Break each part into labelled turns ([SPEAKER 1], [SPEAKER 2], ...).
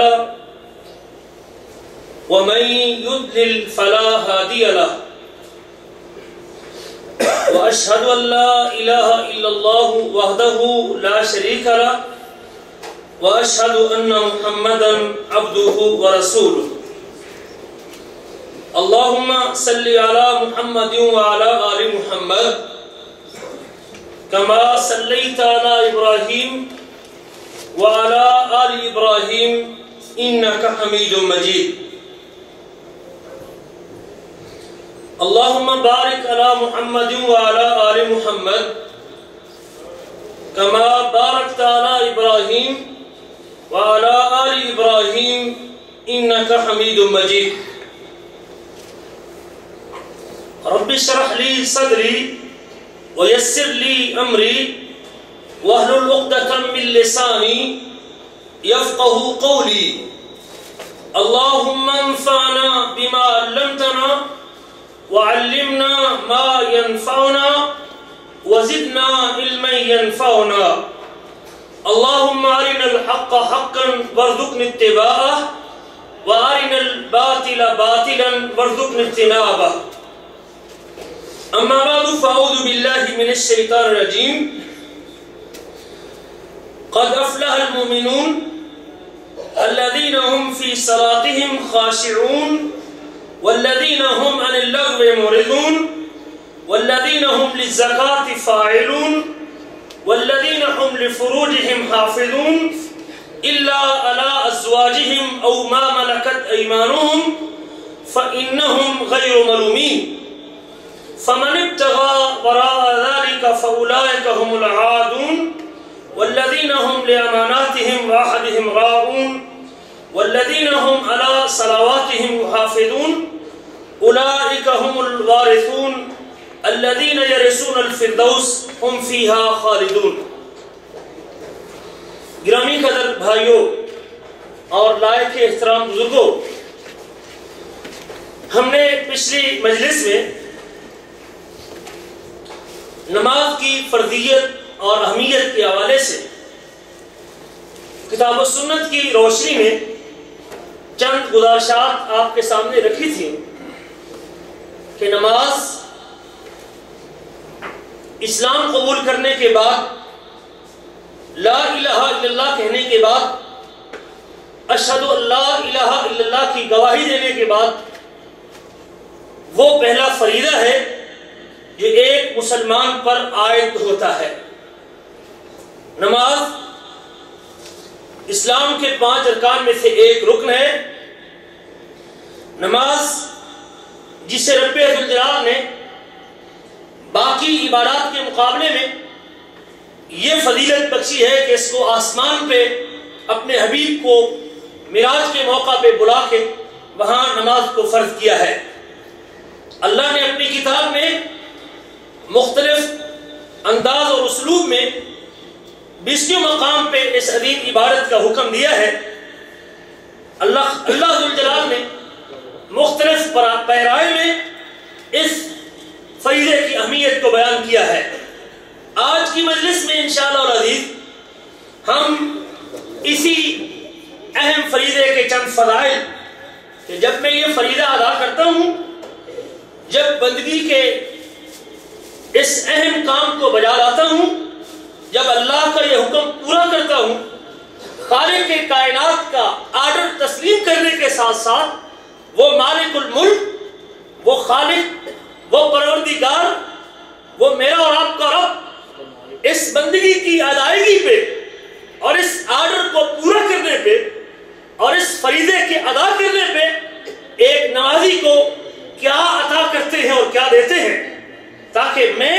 [SPEAKER 1] له ومن يضلل فلا هادي له وأشهد أن لا إله إلا الله وحده لا شريك له وأشهد أن محمدا عبده ورسوله اللهم صل على محمد وعلى آل محمد كما صليت على إبراهيم وعلى آل إبراهيم إنك حميد مجيد اللهم بارك على محمد وعلى آل محمد كما باركت على إبراهيم وعلى آل إبراهيم إنك حميد مجيد رب اشرح لي صدري ويسر لي أمري واحلل عقدة من لساني يفقهوا قولي اللهم انفعنا بما علمتنا وعلمنا ما ينفعنا وزدنا علما ينفعنا اللهم أرنا الحق حقا وارزقنا اتباعه وأرنا الباطل باطلا وارزقنا اجتنابه أما بعد فأعوذ بالله من الشيطان الرجيم قد أفلح المؤمنون الذين هم في صلاتهم خاشعون والذين هم عن اللغو معرضون والذين هم للزكاة فاعلون والذين هم لفروجهم حافظون إلا على أزواجهم أو ما ملكت أيمانهم فإنهم غير ملومين فمن ابتغى وراء ذلك فأولئك هم العادون والذين هم لأماناتهم وعهدهم راعون والذين هم على صلواتهم يحافظون أولئك هم الوارثون الذين يرثون الفردوس هم فيها خالدون. گرامی قدر بھائیوں اور لائق احترام بزرگوں، ہم نے پچھلی مجلس میں نماز کی فرضیت اور اہمیت کے حوالے سے کتاب و سنت کی روشنی میں چند گزارشات آپ کے سامنے رکھی تھی کہ نماز اسلام قبول کرنے کے بعد، لا الہ الا اللہ کہنے کے بعد، اشہد ان لا الہ الا اللہ کی گواہی دینے کے بعد وہ پہلا فریضہ ہے جو ایک مسلمان پر عائد ہوتا ہے۔ نماز اسلام کے 5 ارکان میں سے ایک رکن ہے۔ نماز جسے رب ذوالجلال نے باقی عبادات کے مقابلے میں یہ فضیلت بخشی ہے کہ اس کو آسمان پہ اپنے حبیب کو معراج کے موقع پہ بلا کے وہاں نماز کو فرض کیا ہے۔ اللہ نے اپنی کتاب میں مختلف انداز اور اسلوب میں 20 مقام پہ اس عظیم عبادت کا حکم دیا ہے۔ اللہ ذوالجلال نے مختلف پیرائے میں اس فریضے کی اہمیت کو بیان کیا ہے۔ آج کی مجلس میں انشاءاللہ العزیز ہم اسی اہم فریضے کے چند فضائل کہ جب میں یہ فریضہ ادا کرتا ہوں، جب بندگی کے اس اہم کام کو بجا لاتا ہوں، جب اللہ کا یہ حکم پورا کرتا ہوں، خالق کے کائنات کا آرڈر تسلیم کرنے کے ساتھ ساتھ وہ مالک الملک، وہ خالق، وہ پروردگار، وہ میرا اور آپ کا رب، اس بندگی کی ادائیگی پہ اور اس آرڈر کو پورا کرنے پہ اور اس فریضے کے ادا کرنے پہ ایک نمازی کو کیا عطا کرتے ہیں اور کیا دیتے ہیں، تاکہ میں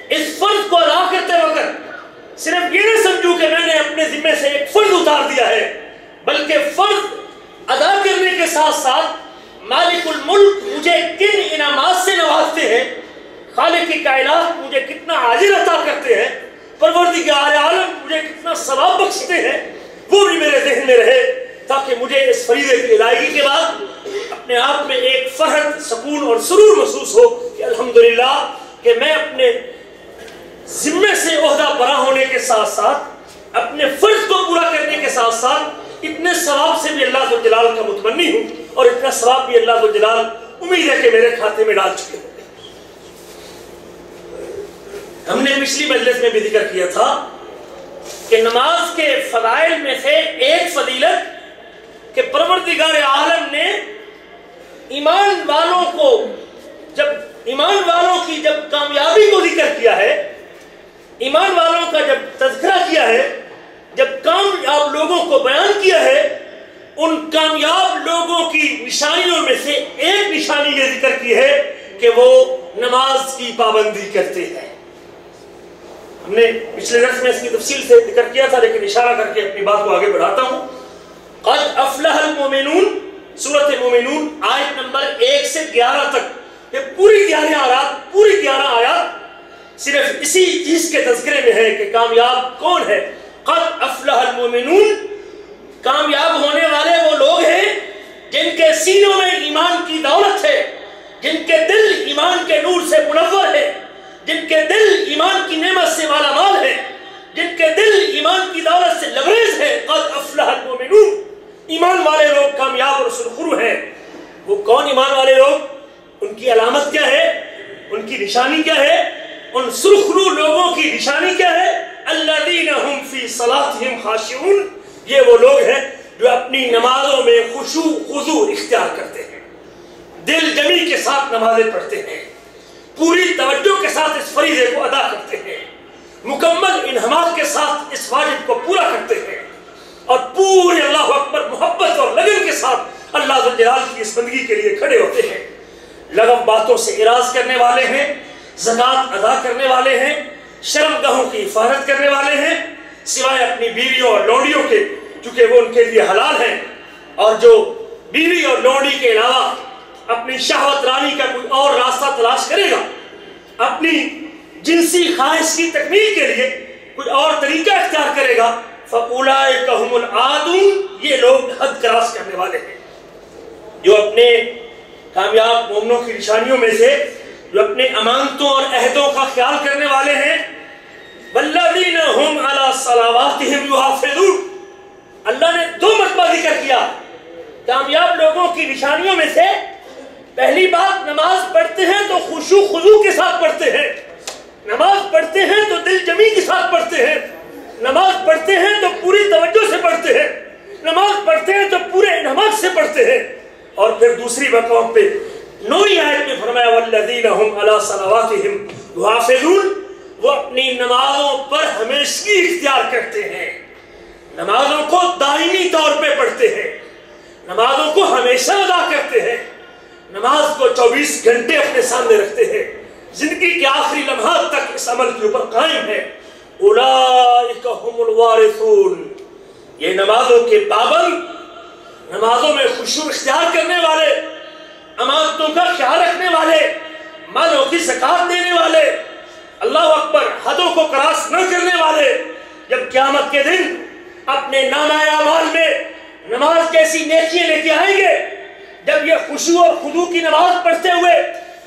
[SPEAKER 1] اس فرض کو ادا کرتے وقت صرف یہ نہ سمجھوں کہ میں نے اپنے ذمہ سے ایک فرض اتار دیا ہے، بلکہ فرض ادا کرنے کے ساتھ ساتھ مالک الملک مجھے کن انعامات سے نوازتے ہیں، خالق کی کائنات مجھے کتنا اجر عطا کرتے ہیں، پروردگار عالم مجھے کتنا ثواب بخشتے ہیں، وہ بھی میرے ذہن میں رہے، تاکہ مجھے اس فریضے کی ادائیگی کے بعد اپنے آپ میں ایک فرحت، سکون اور سرور محسوس ہو کہ الحمدللہ کہ میں اپنے ذمے سے عہدہ برا ہونے کے ساتھ ساتھ، اپنے فرض کو پورا کرنے کے ساتھ ساتھ اتنے ثواب سے اللہ ذو الجلال کا متمنی ہوں اور اتنا ثواب بھی اللہ ذو الجلال امید ہے کہ میرے کھاتے میں ڈال چکے ہوں۔ ہم نے پچھلی مجلس میں بھی ذکر کیا تھا کہ نماز کے فضائل میں سے ایک فضیلت کہ پروردگار عالم نے ایمان والوں کو جب کامیابی کو ذکر کیا ہے، ایمان والوں کا جب تذکرہ کیا ہے، جب کامیاب لوگوں کو بیان کیا ہے، ان کامیاب لوگوں کی نشانیوں میں سے ایک نشانی یہ ذکر کی ہے کہ وہ نماز کی پابندی کرتے ہیں۔ ہم نے پچھلے درس میں اس کی تفصیل سے ذکر کیا تھا، لیکن اشارہ کر کے اپنی بات کو آگے بڑھاتا ہوں۔ قد افلح المؤمنون، سورۃ مومنون آیت نمبر 1 سے 11 تک، یہ پوری 11 آیات صرف اسی چیز کے تذکرے میں ہے کہ کامیاب کون ہے۔ قد افلح المؤمنون، کامیاب ہونے والے وہ لوگ ہیں جن کے سینوں میں ایمان کی دولت ہے، جن کے دل ایمان کے نور سے منور ہے، جن کے دل ایمان کی نعمت سے مالا مال ہے، جن کے دل ایمان کی دولت سے لبریز ہے۔ قد افلح المؤمنون، ایمان والے لوگ کامیاب اور سرخرو ہیں۔ وہ کون ایمان والے لوگ؟ ان کی علامت کیا ہے؟ ان کی نشانی کیا ہے؟ ان سرخرو لوگوں کی نشانی کیا ہے؟ الذین هم فی صلاتہم خاشعون، یہ وہ لوگ ہیں جو اپنی نمازوں میں خشوع خضوع اختیار کرتے ہیں، دل جمی کے ساتھ نمازیں پڑھتے ہیں، پوری توجہ کے ساتھ اس فریضے کو ادا کرتے ہیں، مکمل انہماک کے ساتھ اس واجب کو پورا کرتے ہیں، اور پورے اللہ اکبر محبت اور لگن کے ساتھ اللہ ذو الجلال کی اس بندگی کے لیے کھڑے ہوتے ہیں۔ لغو باتوں سے اراض کرنے والے ہیں، زکوٰۃ ادا کرنے والے ہیں، شرم گاہوں کی حفاظت کرنے والے ہیں، سوائے اپنی بیویوں اور لونڈیوں کے، چونکہ وہ ان کے لیے حلال ہیں، اور جو بیوی اور لونڈی کے علاوہ اپنی شہوت رانی کا کوئی اور راستہ تلاش کرے گا، اپنی جنسی خواہش کی تکمیل کے لیے کوئی اور طریقہ اختیار کرے گا، فَأُولَئِكَ هُمُ الْعَادُونَ، یہ لوگ حد کراس کرنے والے ہیں۔ جو اپنے کامیاب مومنوں کی نشانیوں میں سے جو اپنے امانتوں اور عہدوں کا خیال کرنے والے ہیں، وَالَّذِينَ هُمْ عَلَىٰ صَلَوَاتِهِمْ يُحَافِظُونَ، اللہ نے 2 مرتبہ ذکر کیا کامیاب لوگوں کی نشانیوں میں سے۔ پہلی بات، نماز پڑھتے ہیں تو خشوع خضوع کے ساتھ پڑھتے ہیں، نماز پڑھتے ہیں تو دل جمی کے ساتھ پڑھتے ہیں، نماز پڑھتے ہیں تو پوری توجہ سے پڑھتے ہیں، نماز پڑھتے ہیں تو پورے انہماک سے پڑھتے ہیں۔ اور پھر دوسری مقام پہ 9ویں آیت میں فرمایا وَالَّذِينَ هُمْ عَلَىٰ صَلَوَاتِهِمْ يُحَافِظُونَ، وہ اپنی نمازوں پر ہمیشگی اختیار کرتے ہیں، نمازوں کو دائمی طور پہ پڑھتے ہیں، نمازوں کو ہمیشہ ادا کرتے ہیں، نماز کو 24 گھنٹے اپنے سامنے رکھتے ہیں، زندگی کے آخری لمحات تک اس عمل کے اوپر قائم ہے۔ اولئک هم الوارثون، یہ نمازوں کے پابند، نمازوں میں خشوع اختیار کرنے والے، امانتوں کا خیال رکھنے والے، مالوں کی زکوٰۃ دینے والے، اللہ اکبر حدوں کو کراس نہ کرنے والے، جب قیامت کے دن اپنے نامہ اعمال میں نماز جیسی نیکیاں لے کے آئیں گے، جب یہ خشوع اور خضوع کی نماز پڑھتے ہوئے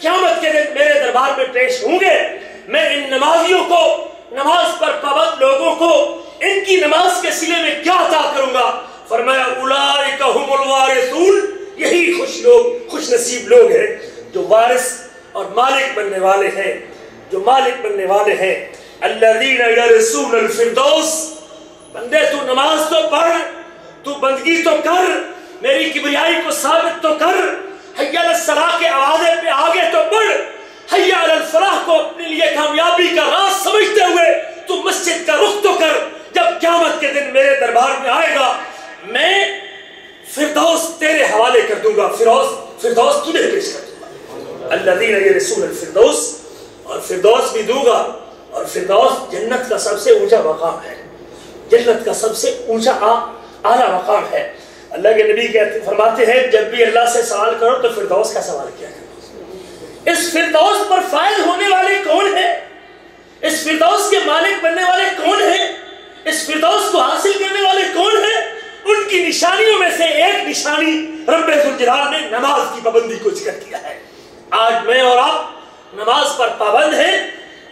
[SPEAKER 1] قیامت کے دن میرے دربار میں پیش ہوں گے، میں ان نمازیوں کو، نماز پر پابند لوگوں کو ان کی نماز کے صلے میں کیا عطا کروں گا؟ فرمایا اولئک هم الوارثون، یہی خوش نصیب لوگ ہیں جو وارث اور مالک بننے والے ہیں، جو مالک بننے والے ہیں۔ الذین یرثون الفردوس، بندے تو نماز تو پڑھ، تو بندگی تو کر، میری کبریائی کو ثابت تو کر، حی علی الصلاۃ کے آوازے پہ آگے تو بڑھ، حی علی الفلاح کو اپنے لیے کامیابی کا راز سمجھتے ہوئے تو مسجد کا رخ تو کر۔ جب قیامت کے دن میرے دربار میں آئے گا، میں فردوس تیرے حوالے کر دوں گا، فردوس تجھے پیش کر دوں گا۔ الذین یرثون الفردوس، اور فردوس بھی دوں گا، اور فردوس جنت کا سب سے اونچا مقام ہے، جنت کا سب سے اونچا اعلیٰ مقام ہے۔ اللہ کے نبی فرماتے ہیں جب بھی اللہ سے سوال کرو تو فردوس کا سوال کیا کرو۔ اس فردوس پر فائز ہونے والے کون ہیں؟ اس فردوس کے مالک بننے والے کون ہیں؟ اس فردوس کو حاصل کرنے والے کون ہیں؟ ان کی نشانیوں میں سے ایک نشانی رب ذوالجلال نے نماز کی پابندی کو ذکر کیا ہے۔ آج میں اور آپ نماز پر پابند ہیں،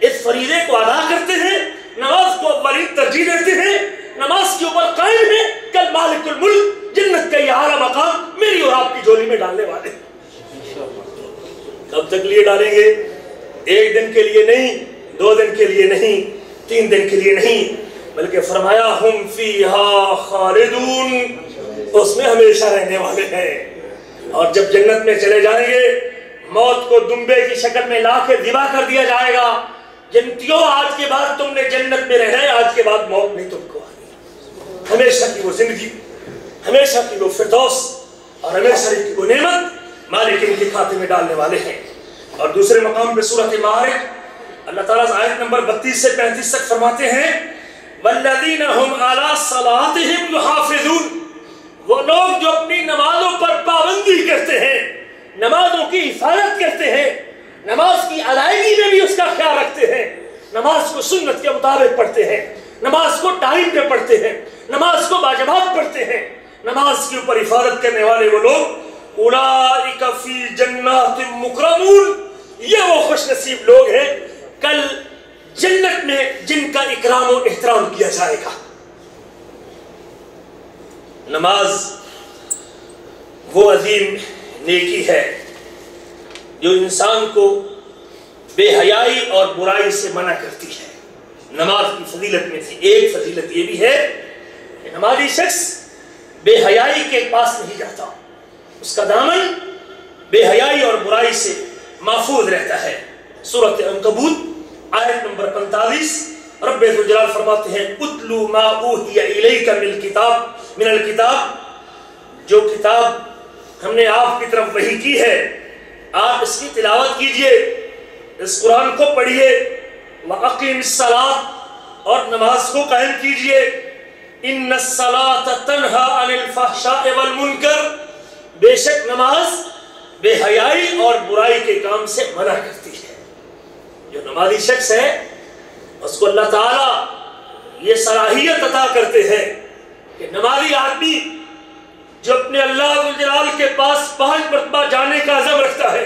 [SPEAKER 1] اس فریضے کو ادا کرتے ہیں، نماز کو اولین ترجیح دیتے ہیں، نماز کے اوپر قائم ہیں، کل مالک الملک جنت کا یہ اعلیٰ جھولی میں ڈالنے والے ہیں۔ کب تک لیے ڈالیں گے؟ ایک دن کے لیے نہیں، 2 دن کے لیے نہیں، 3 دن کے لیے نہیں، بلکہ فرمایا ہم فیہا خالدون، اس میں ہمیشہ رہنے والے ہیں۔ اور جب جنت میں چلے جائیں گے، موت کو دمبے کی شکل میں لا کے ذبح کر دیا جائے گا، جنتیوں آج کے بعد تم نے جنت میں رہنا ہے، آج کے بعد موت نہیں تم کو آنی، ہمیشہ کی وہ زندگی، ہمیشہ کی وہ فردوس اور ہمیشہ کی وہ نعمت مالک ان کے کھاتے میں ڈالنے والے ہیں۔ اور دوسرے مقام پہ سورۃ معارج اللہ تعالیٰ آیت نمبر 32 سے 35 تک فرماتے ہیں والذین هم علی صلاتهم یحافظون، وہ لوگ جو اپنی نمازوں پر پابندی کرتے ہیں، نمازوں کی حفاظت کرتے ہیں، نماز کی ادائیگی میں بھی اس کا خیال رکھتے ہیں، نماز کو سنت کے مطابق پڑھتے ہیں، نماز کو ٹائم پہ پڑھتے ہیں، نماز کو باجماعت پڑھتے ہیں، نماز کے اوپر حفاظت کرنے والے وہ لوگ اولئک فی جنات مکرمون، یہ وہ خوش نصیب لوگ ہیں کل جنت میں جن کا اکرام و احترام کیا جائے گا۔ نماز وہ عظیم نیکی ہے جو انسان کو بے حیائی اور برائی سے منع کرتی ہے۔ نماز کی فضیلت میں سے ایک فضیلت یہ بھی ہے کہ نمازی شخص بے حیائی کے پاس نہیں جاتا، اس کا دامن بے حیائی اور برائی سے محفوظ رہتا ہے۔ سورۃ عنکبوت آیت نمبر 45 رب ذوالجلال فرماتے ہیں اتلو ما اوحی الیک من الکتاب، جو کتاب ہم نے آپ کی طرف وحی کی ہے آپ اس کی تلاوت کیجئے، اس قرآن کو پڑھیے، وَأَقِمِ الصَّلَاةَ، اور نماز کو قائم کیجئے، إِنَّ الصَّلَاةَ تَنْهَا عَنِ الْفَحْشَاءِ وَالْمُنْكَرِ، بے شک نماز بے حیائی اور برائی کے کام سے منع کرتی ہے۔ جو نمازی شخص ہے اس کو اللہ تعالیٰ یہ صلاحیت عطا کرتے ہیں کہ نمازی آدمی جو اپنے اللہ ذوالجلال کے پاس 5 مرتبہ جانے کا عزم رکھتا ہے،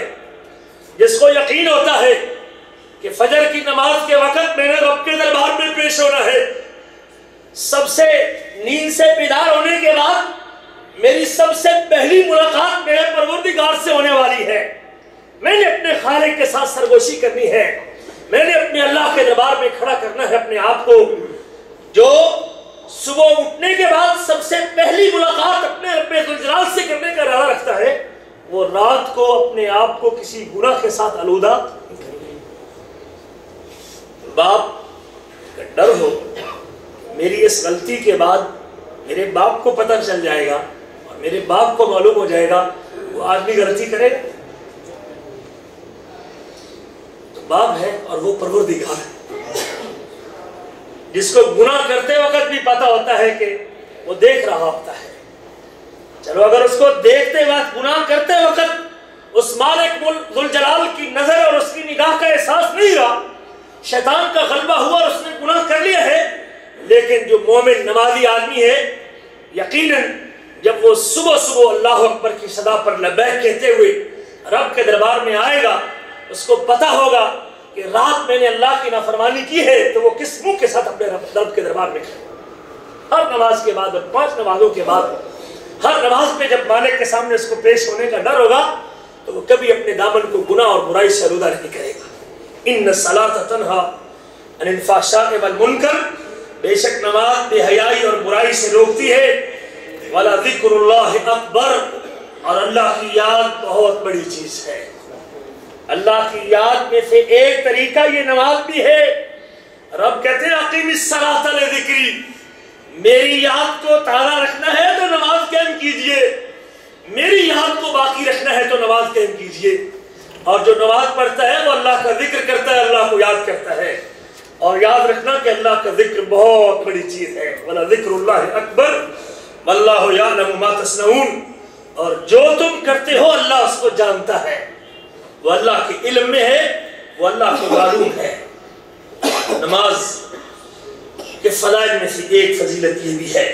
[SPEAKER 1] جس کو یقین ہوتا ہے کہ فجر کی نماز کے وقت میں نے رب کے دربار میں پیش ہونا ہے، سب سے نیند سے بیدار ہونے کے بعد میری سب سے پہلی ملاقات میرے پروردگار سے ہونے والی ہے، میں نے اپنے خالق کے ساتھ سرگوشی کرنی ہے، میں نے اپنے اللہ کے دربار میں کھڑا کرنا ہے اپنے آپ کو۔ جو صبح اٹھنے کے بعد سب سے پہلی ملاقات اپنے رب ذوالجلال سے کرنے کا ارادہ رکھتا ہے، وہ رات کو اپنے آپ کو کسی گناہ کے ساتھ آلودہ باپ کا ڈر ہو میری اس غلطی کے بعد میرے باپ کو پتہ چل جائے گا اور میرے باپ کو معلوم ہو جائے گا، وہ آدمی غلطی کرے گا؟ تو باپ ہے اور وہ پروردگار ہے جس کو گناہ کرتے وقت بھی پتہ ہوتا ہے کہ وہ دیکھ رہا ہوتا ہے۔ چلو اگر اس کو دیکھتے وقت گناہ کرتے وقت اس مالک ذوالجلال کی نظر اور اس کی نگاہ کا احساس نہیں رہا، شیطان کا غلبہ ہوا اور اس نے گناہ کر لیا ہے، لیکن جو مومن نمازی آدمی ہے یقیناً جب وہ صبح صبح اللہ اکبر کی صدا پر لبیک کہتے ہوئے رب کے دربار میں آئے گا، اس کو پتہ ہوگا کہ رات میں نے اللہ کی نافرمانی کی ہے تو وہ کس منہ کے ساتھ اپنے رب کے دربار میں کھڑے۔ ہر نماز کے بعد اور 5 نمازوں کے بعد ہر نماز پہ جب مالک کے سامنے اس کو پیش ہونے کا ڈر ہوگا تو وہ کبھی اپنے دامن کو گناہ اور برائی سے آلودہ نہیں کرے گا۔ ان الصلاۃ تنہا عن الفحشاء والمنکر، بے شک نماز بے حیائی اور برائی سے روکتی ہے، وَلَذِكْرُ اللَّهِ أَكْبَرُ، اور اللہ کی یاد بہت بڑی چیز ہے۔ اللہ کی یاد میں سے ایک طریقہ یہ نماز بھی ہے۔ رب کہتے ہیں اقیم الصلاۃ لذکری، میری یاد کو تازہ رکھنا ہے تو نماز قائم کیجئے، میری یاد کو باقی رکھنا ہے تو نماز قائم کیجئے۔ اور جو نماز پڑھتا ہے وہ اللہ کا ذکر کرتا ہے، اللہ کو یاد کرتا ہے، اور یاد رکھنا کہ اللہ کا ذکر بہت بڑی چیز ہے۔ وَلَذِكْرُ اللَّهِ أَكْبَرُ وَاللَّهُ يَعْلَمُ مَا تَصْنَعُونَ، اور جو تم کرتے ہو اللہ اس کو جانتا ہے، وہ اللہ کے علم میں ہے، وہ اللہ کو معلوم ہے۔ نماز کے فضائل میں سے ایک فضیلت یہ بھی ہے،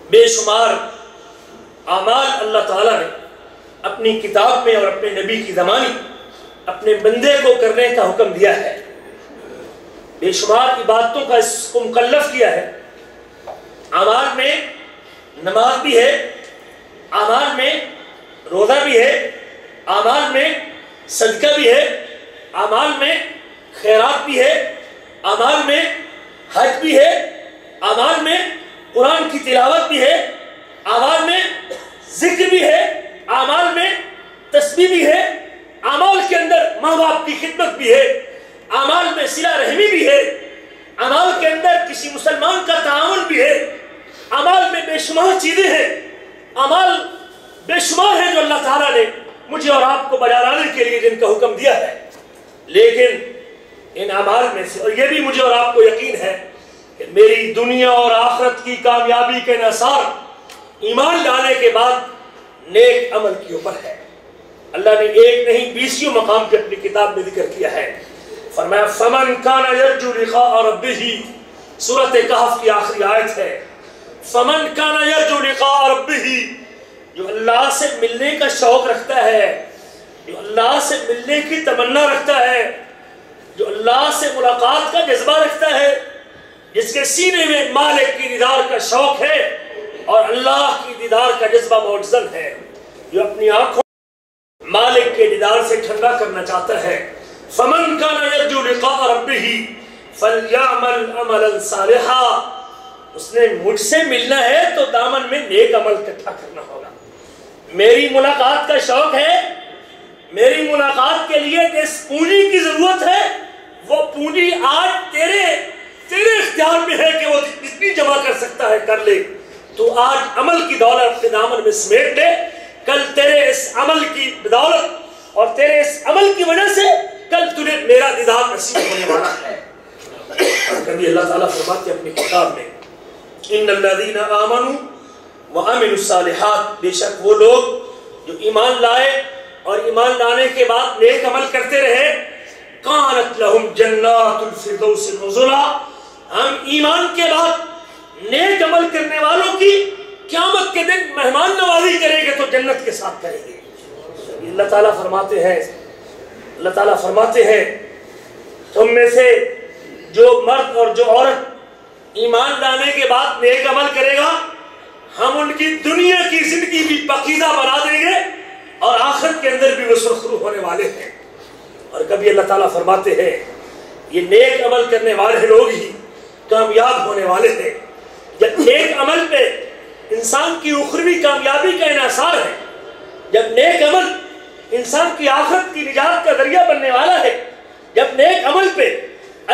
[SPEAKER 1] بے شمار اعمال اللہ تعالیٰ نے اپنی کتاب میں اور اپنے نبی کی زمانی اپنے بندے کو کرنے کا حکم دیا ہے، بے شمار عبادتوں کا اس کو مکلف کیا ہے۔ اعمال میں نماز بھی ہے، اعمال میں روزہ بھی ہے، اعمال میں صدقہ بھی ہے، اعمال میں خیرات بھی ہے، اعمال میں حج بھی ہے، اعمال میں قرآن کی تلاوت بھی ہے، اعمال میں ذکر بھی ہے، اعمال میں تسبیح بھی ہے، اعمال کے اندر ماں باپ کی خدمت بھی ہے، اعمال میں صلہ رحمی بھی ہے، اعمال کے اندر کسی مسلمان کا تعاون بھی ہے، اعمال میں بے شمار چیزیں ہیں، اعمال بے شمار ہیں جو اللہ تعالیٰ نے مجھے اور آپ کو بجا لانے کے لیے جن کا حکم دیا ہے. لیکن ان اعمال میں سے، اور یہ بھی مجھے اور آپ کو یقین ہے کہ میری دنیا اور آخرت کی کامیابی کے انحصار ایمان لانے کے بعد نیک عمل کے اوپر ہے. اللہ نے ایک نہیں 20 مقام پہ اپنی کتاب میں ذکر کیا ہے. فرمایا فمن کان یرجو لقاء ربہ، سورۃ کہف کی آخری آیت ہے. فمن کان یرجو لقاء ربہ، جو اللہ سے ملنے کا شوق رکھتا ہے، جو اللہ سے ملنے کی تمنا رکھتا ہے، جو اللہ سے ملاقات کا جذبہ رکھتا ہے، جس کے سینے میں مالک کی دیدار کا شوق ہے اور اللہ کی دیدار کا جذبہ معجزن ہے، جو اپنی آنکھوں مالک کے دیدار سے ٹھنڈا کرنا چاہتا ہے. فمن کان یرجو لقاء ربہ فلیعمل عملا صالحا، اس نے مجھ سے ملنا ہے تو دامن میں نیک عمل اکٹھا کرنا ہوگا. میری ملاقات کا شوق ہے، میری ملاقات کے لیے جس پونجی کی ضرورت ہے وہ پونجی آج تیرے اختیار میں ہے کہ وہ جتنی جمع کر سکتا ہے کر لے. تو آج عمل کی دولت اپنے دامن میں سمیٹ لے، کل تیرے اس عمل کی بدولت اور تیرے اس عمل کی وجہ سے کل تجھے میرا دیدار نصیب ہونے والا ہے. اور کبھی اللہ تعالیٰ فرماتے ہیں اپنی کتاب میں ان الذین آمنوا وعملوا الصالحات، بے شک وہ لوگ جو ایمان لائے اور ایمان لانے کے بعد نیک عمل کرتے رہے، کانت لہم جنات الفردوس نزلا، ہم ایمان کے بعد نیک عمل کرنے والوں کی قیامت کے دن مہمان نوازی کریں گے تو جنت کے ساتھ کریں گے. اللہ تعالیٰ فرماتے ہیں تم میں سے جو مرد اور جو عورت ایمان لانے کے بعد نیک عمل کرے گا، ہم ان کی دنیا کی زندگی بھی پاکیزہ بنا دیں گے اور آخرت کے اندر بھی وہ سرخرو ہونے والے ہیں. اور کبھی اللہ تعالیٰ فرماتے ہیں یہ نیک عمل کرنے والے لوگ ہی کامیاب ہونے والے ہیں. جب نیک عمل پہ انسان کی اخروی کامیابی کا انحصار ہے، جب نیک عمل انسان کی آخرت کی نجات کا ذریعہ بننے والا ہے، جب نیک عمل پہ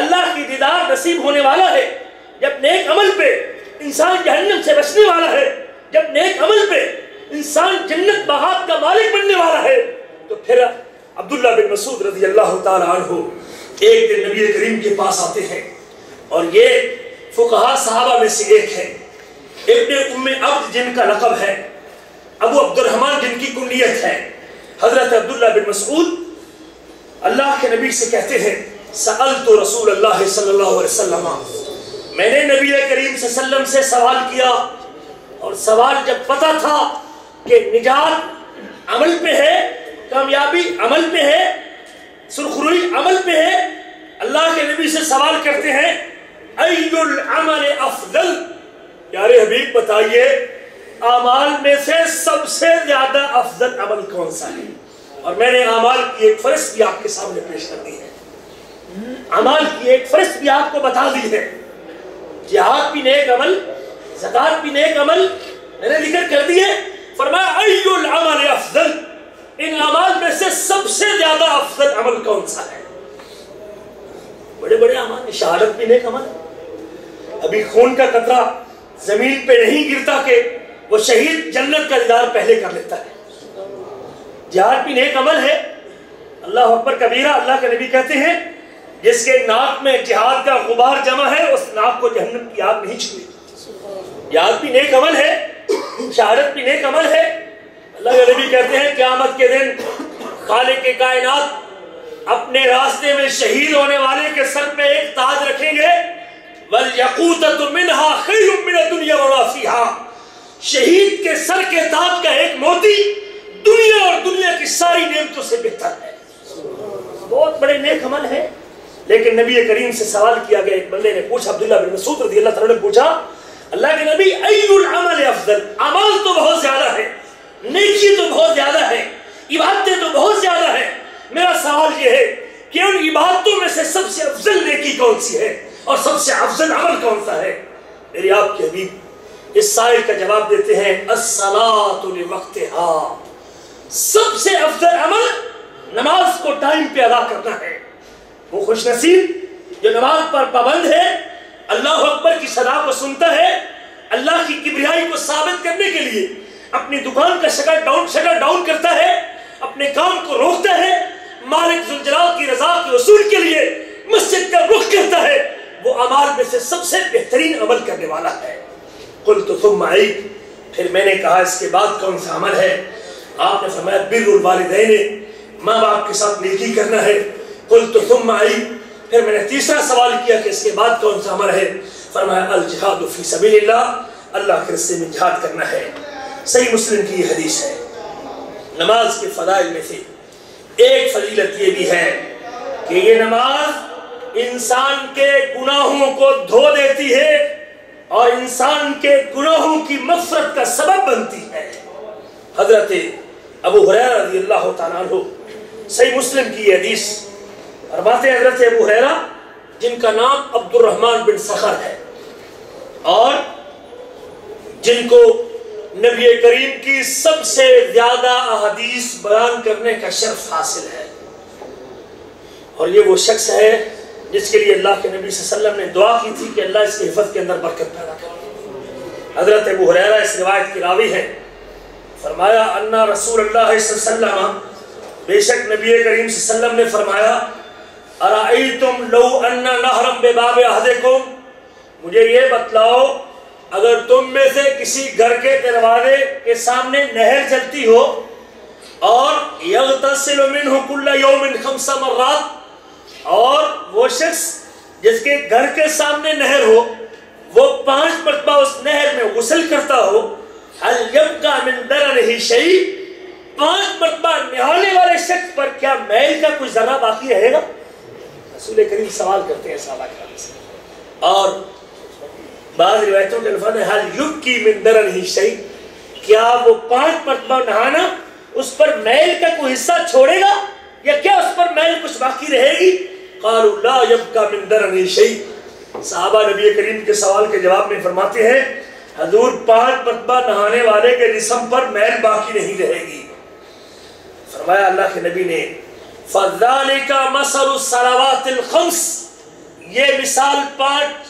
[SPEAKER 1] اللہ کی دیدار نصیب ہونے والا ہے، جب نیک عمل پہ انسان جہنم سے بچنے والا ہے، جب نیک عمل پہ انسان جنت بہات کا مالک بننے والا ہے، تو پھر عبداللہ بن مسعود رضی اللہ تعالی عنہ ایک دن نبی کریم کے پاس آتے ہیں، اور یہ فقہاء صحابہ میں سے ایک ہے، ابن ام عبد جن کا لقب ہے، ابو عبد الرحمن جن کی کنیت ہے. حضرت عبداللہ بن مسعود اللہ کے نبی سے کہتے ہیں سألت رسول اللہ صلی اللہ علیہ وسلم، میں نے نبی کریم صلی اللہ علیہ وسلم سے سوال کیا، اور سوال جب پتا تھا کہ نجات عمل پہ ہے، کامیابی عمل پہ ہے، سرخروئی عمل پہ ہے، اللہ کے نبی سے سوال کرتے ہیں ای العمل افضل، پیارے حبیب بتائیے اعمال میں سے سب سے زیادہ افضل عمل کون سا ہے؟ اور میں نے اعمال کی ایک فہرست بھی آپ کے سامنے پیش کر دی ہے، اعمال کی ایک فہرست بھی آپ کو بتا دی ہے. جہاد بھی نیک عمل، زکات بھی نیک عمل میں نے ذکر کر دی ہے. فرمایا ای العمل افضل، ان اعمال میں سے سب سے زیادہ افضل عمل کون سا ہے؟ بڑے بڑے اعمال، شہادت بھی نیک عمل ہے. ابھی خون کا قطرہ زمین پہ نہیں گرتا کہ وہ شہید جنت کا دیدار پہلے کر لیتا ہے. جہاد بھی نیک عمل ہے. اللہ اکبر کبیرہ، اللہ کے نبی کہتے ہیں جس کے ناک میں جہاد کا غبار جمع ہے اس ناک کو جہنم کی آگ نہیں چھوئے. جہاد بھی نیک عمل ہے، شہادت بھی نیک عمل ہے. اللہ کے نبی کہتے ہیں قیامت کے دن خالق کائنات اپنے راستے میں شہید ہونے والے کے سر پہ ایک تاج رکھیں گے، وَالْيَقُوتَةُ مِنْهَا خَيْرٌ مِنَ الدُّنْيَا وَمَا فِيهَا، شہید کے سر کے تاج کا ایک موتی دنیا اور دنیا کی ساری نعمتوں سے بہتر ہے. بہت بڑے نیک عمل ہے. لیکن نبی کریم سے سوال کیا گیا، ایک بندے نے پوچھا، عبداللہ بن مسعود رضی اللہ تعالیٰ نے پوچھا اللہ کے نبی ای العمل افضل، عمل تو بہت زیادہ ہے ان عبادتوں میں سے سب سے افضل نیکی کون سی ہے اور سب سے افضل عمل کون سا ہے؟ میرے آپ کے حبیب اس سائل کا جواب دیتے ہیں الصلاۃ لوقتہا، سب سے افضل عمل نماز کو ٹائم پہ ادا کرنا ہے۔ وہ خوش نصیب جو نماز پر پابند ہے، اللہ اکبر کی صدا کو سنتا ہے، اللہ کی کبریائی کو ثابت کرنے کے لیے اپنی دکان کا شٹر ڈاؤن کرتا ہے، اپنے کام کو روکتا ہے، مالک ذوالجلال کی رضا کے حصول کے لیے مسجد کا رخ کرتا ہے، وہ اعمال میں سے سب سے بہترین عمل کرنے والا ہے۔ قلت ثم ای، پھر میں نے کہا اس کے بعد کون سا عمل ہے؟ آپ نے فرمایا بر الوالدین، ماں باپ کے ساتھ نیکی کرنا ہے۔ قلت ثم ای، پھر میں نے تیسرا سوال کیا کہ اس کے بعد کون سا عمل ہے؟ فرمایا الجہاد فی سبیل اللہ، اللہ کے راستے میں جہاد کرنا ہے۔ صحیح مسلم کی یہ حدیث ہے۔ نماز کے فضائل میں سے ایک فضیلت یہ بھی ہے کہ یہ نماز انسان کے گناہوں کو دھو دیتی ہے اور انسان کے گناہوں کی مغفرت کا سبب بنتی ہے۔ حضرت ابو ہریرہ رضی اللہ تعالیٰ عنہ، صحیح مسلم کی یہ حدیث، فرماتے ہیں حضرت ابو ہریرہ جن کا نام عبد الرحمن بن صخر ہے اور جن کو نبی کریم کی سب سے زیادہ احادیث بیان کرنے کا شرف حاصل ہے، اور یہ وہ شخص ہے جس کے لیے اللہ کے نبی صلی اللہ علیہ وسلم نے دعا کی تھی کہ اللہ اس کے حفظ کے اندر برکت پیدا کرے۔ حضرت ابو ہریرہ اس روایت کی راوی ہے، فرمایا ان رسول اللہ صلی اللہ علیہ وسلم، بے شک نبی کریم صلی اللہ علیہ وسلم نے فرمایا ارائیتم لو ان نہرا بباب احدکم، مجھے یہ بتلاؤ اگر تم میں سے کسی گھر کے دروازے کے سامنے نہر چلتی ہو اور یغتسل منہ کل یوم 5 مرات، اور وہ شخص جس کے گھر کے سامنے نہر ہو وہ 5 مرتبہ اس نہر میں غسل کرتا ہو، هل یبقى من درنہ شیء، 5 مرتبہ نہانے والے شخص پر کیا میل کا کچھ ذرہ باقی رہے گا؟ رسول کریم سوال کرتے ہیں صحابہ کرام سے، اور بعض روایتوں کے الفاظ ہے حل یبکی من درنہ شیء، کیا وہ 5 مرتبہ نہانا اس پر میل کا کوئی حصہ چھوڑے گا یا کیا اس پر میل کچھ باقی رہے گی؟ قالوا لا یبقى من درنہ شیء، صحابہ نبی کریم کے سوال کے جواب میں فرماتے ہیں حضور 5 مرتبہ نہانے والے کے جسم پر میل باقی نہیں رہے گی۔ فرمایا اللہ کے نبی نے فَذَلِكَ مَثَلُ الصَّلَوَاتِ الْخَمْسِ، یہ مثال 5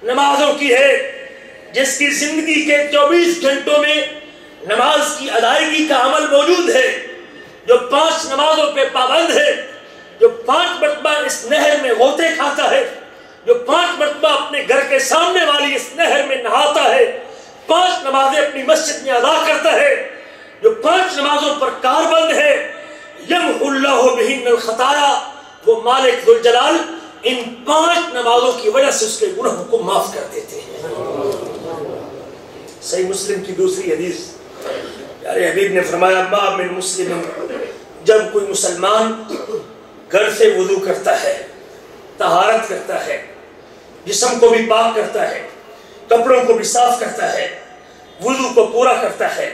[SPEAKER 1] نمازوں کی ہے جس کی زندگی کے 24 گھنٹوں میں نماز کی ادائیگی کا عمل موجود ہے، جو 5 نمازوں پہ پابند ہے، جو 5 مرتبہ اس نہر میں غوطے کھاتا ہے، جو 5 مرتبہ اپنے گھر کے سامنے والی اس نہر میں نہاتا ہے، 5 نمازیں اپنی مسجد میں ادا کرتا ہے، جو 5 نمازوں پر کاربند ہے، یمحو اللہ بہن الخطایا، وہ مالک ذوالجلال ان 5 نمازوں کی وجہ سے اس کے گناہوں کو معاف کر دیتے ہیں۔ صحیح مسلم کی دوسری حدیث، پیارے حبیب نے فرمایا ما من مسلم، جب کوئی مسلمان گھر سے وضو کرتا ہے، طہارت کرتا ہے، جسم کو بھی پاک کرتا ہے، کپڑوں کو بھی صاف کرتا ہے، وضو کو پورا کرتا ہے،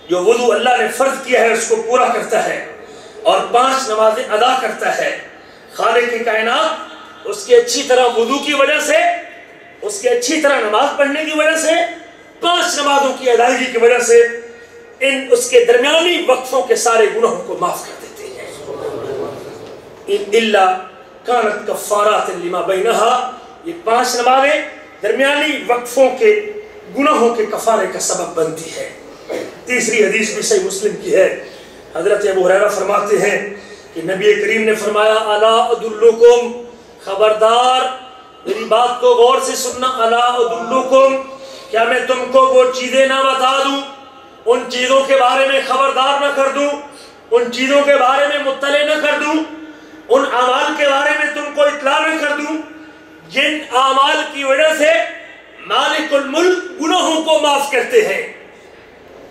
[SPEAKER 1] جو وضو اللہ نے فرض کیا ہے اس کو پورا کرتا ہے اور 5 نمازیں ادا کرتا ہے، خالق کی کائنات اس کے اچھی طرح وضو کی وجہ سے، اس کے اچھی طرح نماز پڑھنے کی وجہ سے، 5 نمازوں کی ادائیگی کی وجہ سے اس کے درمیانی وقفوں کے سارے گناہوں کو معاف کر دیتے ہیں۔ الا کانت کفارات لما بینہا، یہ 5 نمازیں درمیانی وقفوں کے گناہوں کے کفارے کا سبب بنتی ہے۔ تیسری حدیث بھی صحیح مسلم کی ہے، حضرت ابو ہریرہ فرماتے ہیں کہ نبی کریم نے فرمایا الا ادلکم، خبردار میری بات کو غور سے سننا، الا ادلکم، کیا میں تم کو وہ چیزیں نہ بتا دوں، ان چیزوں کے بارے میں خبردار نہ کر دوں، ان چیزوں کے بارے میں مطلع نہ کر دوں، ان اعمال کے بارے میں تم کو اطلاع نہ کر دوں جن اعمال کی وجہ سے مالک الملک گناہوں کو معاف کرتے ہیں،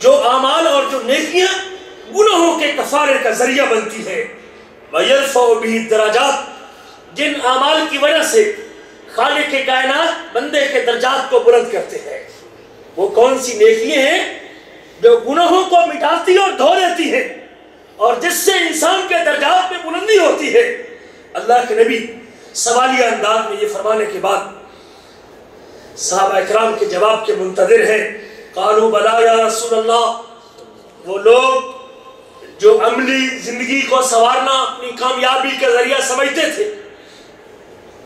[SPEAKER 1] جو اعمال اور جو نیکیاں گناہوں کے کفارے کا ذریعہ بنتی ہے، وَيَرْفَعُ بِهِ الدَّرَجَاتِ، جن اعمال کی وجہ سے خالق کے کائنات بندے کے درجات کو بلند کرتے ہیں۔ وہ کون سی نیکیاں ہیں جو گناہوں کو مٹاتی اور دھو دیتی ہے اور جس سے انسان کے درجات میں بلندی ہوتی ہے؟ اللہ کے نبی سوالیہ انداز میں یہ فرمانے کے بعد صحابہ اکرام کے جواب کے منتظر ہیں. قالوا بلا یا رسول اللہ. وہ لوگ جو عملی زندگی کو سنوارنا اپنی کامیابی کا ذریعہ سمجھتے تھے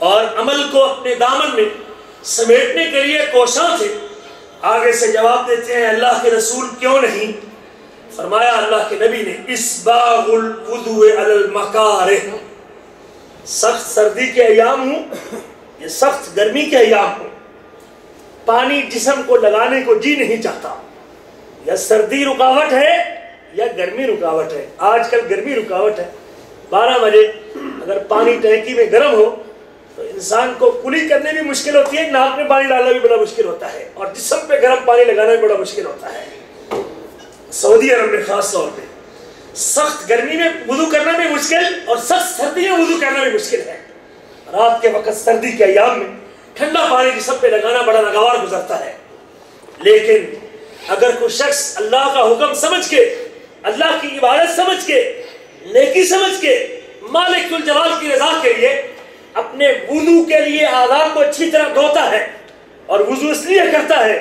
[SPEAKER 1] اور عمل کو اپنے دامن میں سمیٹنے کے لیے کوشاں تھے، آگے سے جواب دیتے ہیں اللہ کے رسول کیوں نہیں؟ فرمایا اللہ کے نبی نے اسباغ الوضوء علی المکارہ. سخت سردی کے ایام ہوں یا سخت گرمی کے ایام ہوں، پانی جسم کو لگانے کو جی نہیں چاہتا. یا سردی رکاوٹ ہے یا گرمی رکاوٹ ہے. آج کل گرمی رکاوٹ ہے. 12 بجے اگر پانی ٹینکی میں گرم ہو تو انسان کو کلی کرنے بھی مشکل ہوتی ہے، ناک میں پانی ڈالنا بھی بڑا مشکل ہوتا ہے، اور جسم پہ گرم پانی لگانا بھی بڑا مشکل ہوتا ہے. سعودی عرب میں خاص طور پہ سخت گرمی میں وضو کرنا بھی مشکل اور سخت سردی میں وضو کرنا بھی مشکل ہے. رات کے وقت سردی کے ایام میں ٹھنڈا پانی جسم پہ لگانا بڑا ناگوار گزرتا ہے. لیکن اگر کوئی شخص اللہ کا حکم سمجھ کے، اللہ کی عبادت سمجھ کے، نیکی سمجھ کے، مالک الجلال کی رضا کے لیے اپنے وضو کے لیے اعضاء کو اچھی طرح دھوتا ہے، اور وضو اس لیے کرتا ہے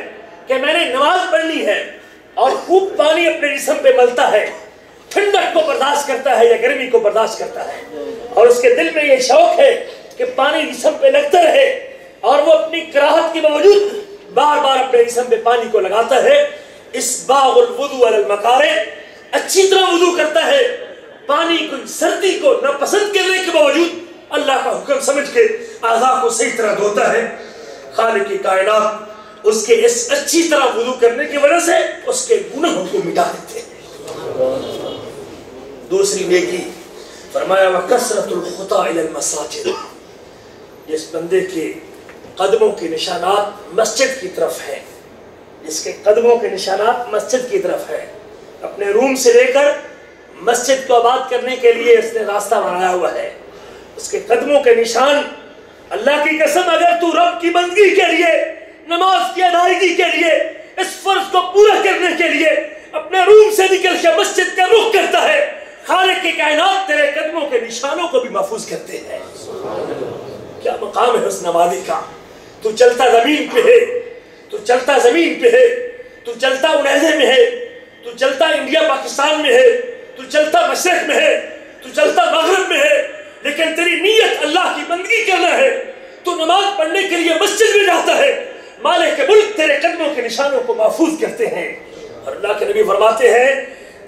[SPEAKER 1] کہ میں نے نماز پڑھنی ہے، اور خوب پانی اپنے جسم پہ ملتا ہے، ٹھنڈک کو برداشت کرتا ہے یا گرمی کو برداشت کرتا ہے، اور اس کے دل میں یہ شوق ہے کہ پانی جسم پہ لگتا رہے، اور وہ اپنی کراہت کے باوجود بار بار اپنے جسم پہ پانی کو لگاتا ہے. اسباغ الوضوء علی المکارہ، اچھی طرح وضو کرتا ہے، پانی کو سردی کو ناپسند کرنے کے باوجود اللہ کا حکم سمجھ کے اعضاء کو صحیح طرح دھوتا ہے. خالق کی کائنات اس کے اس اچھی طرح وضو کرنے کی وجہ سے اس کے گناہوں کو مٹا دیتے ہیں. دوسری نیکی فرمایا وَكَثْرَةُ الْخُطَىٰ إِلَى الْمَسَاجِدِ. جس بندے کے قدموں کے نشانات مسجد کی طرف ہیں، جس کے قدموں کے نشانات مسجد کی طرف ہے، اپنے روم سے لے کر مسجد کو آباد کرنے کے لیے اس نے راستہ بنایا ہوا ہے، اس کے قدموں کے نشان. اللہ کی قسم اگر تو رب کی بندگی کے لیے، نماز کی ادائیگی کے لیے، اس فرض کو پورا کرنے کے لیے اپنے روم سے نکل کے مسجد کا رخ کرتا ہے، خالق کی کائنات تیرے قدموں کے نشانوں کو بھی محفوظ کرتے ہیں. کیا مقام ہے اس نمازی کا. تو چلتا زمین پہ ہے، تو چلتا زمین پہ ہے، تو چلتا انیزے میں ہے، تو چلتا انڈیا پاکستان میں ہے، تو چلتا مشرق میں ہے، تو چلتا مغرب میں ہے، لیکن تیری نیت اللہ کی بندگی کرنا ہے. تو نماز پڑھنے کے لیے مسجد میں جاتا ہے، مالک ملک تیرے قدموں کے نشانوں کو محفوظ کرتے ہیں. اور اللہ کے نبی فرماتے ہیں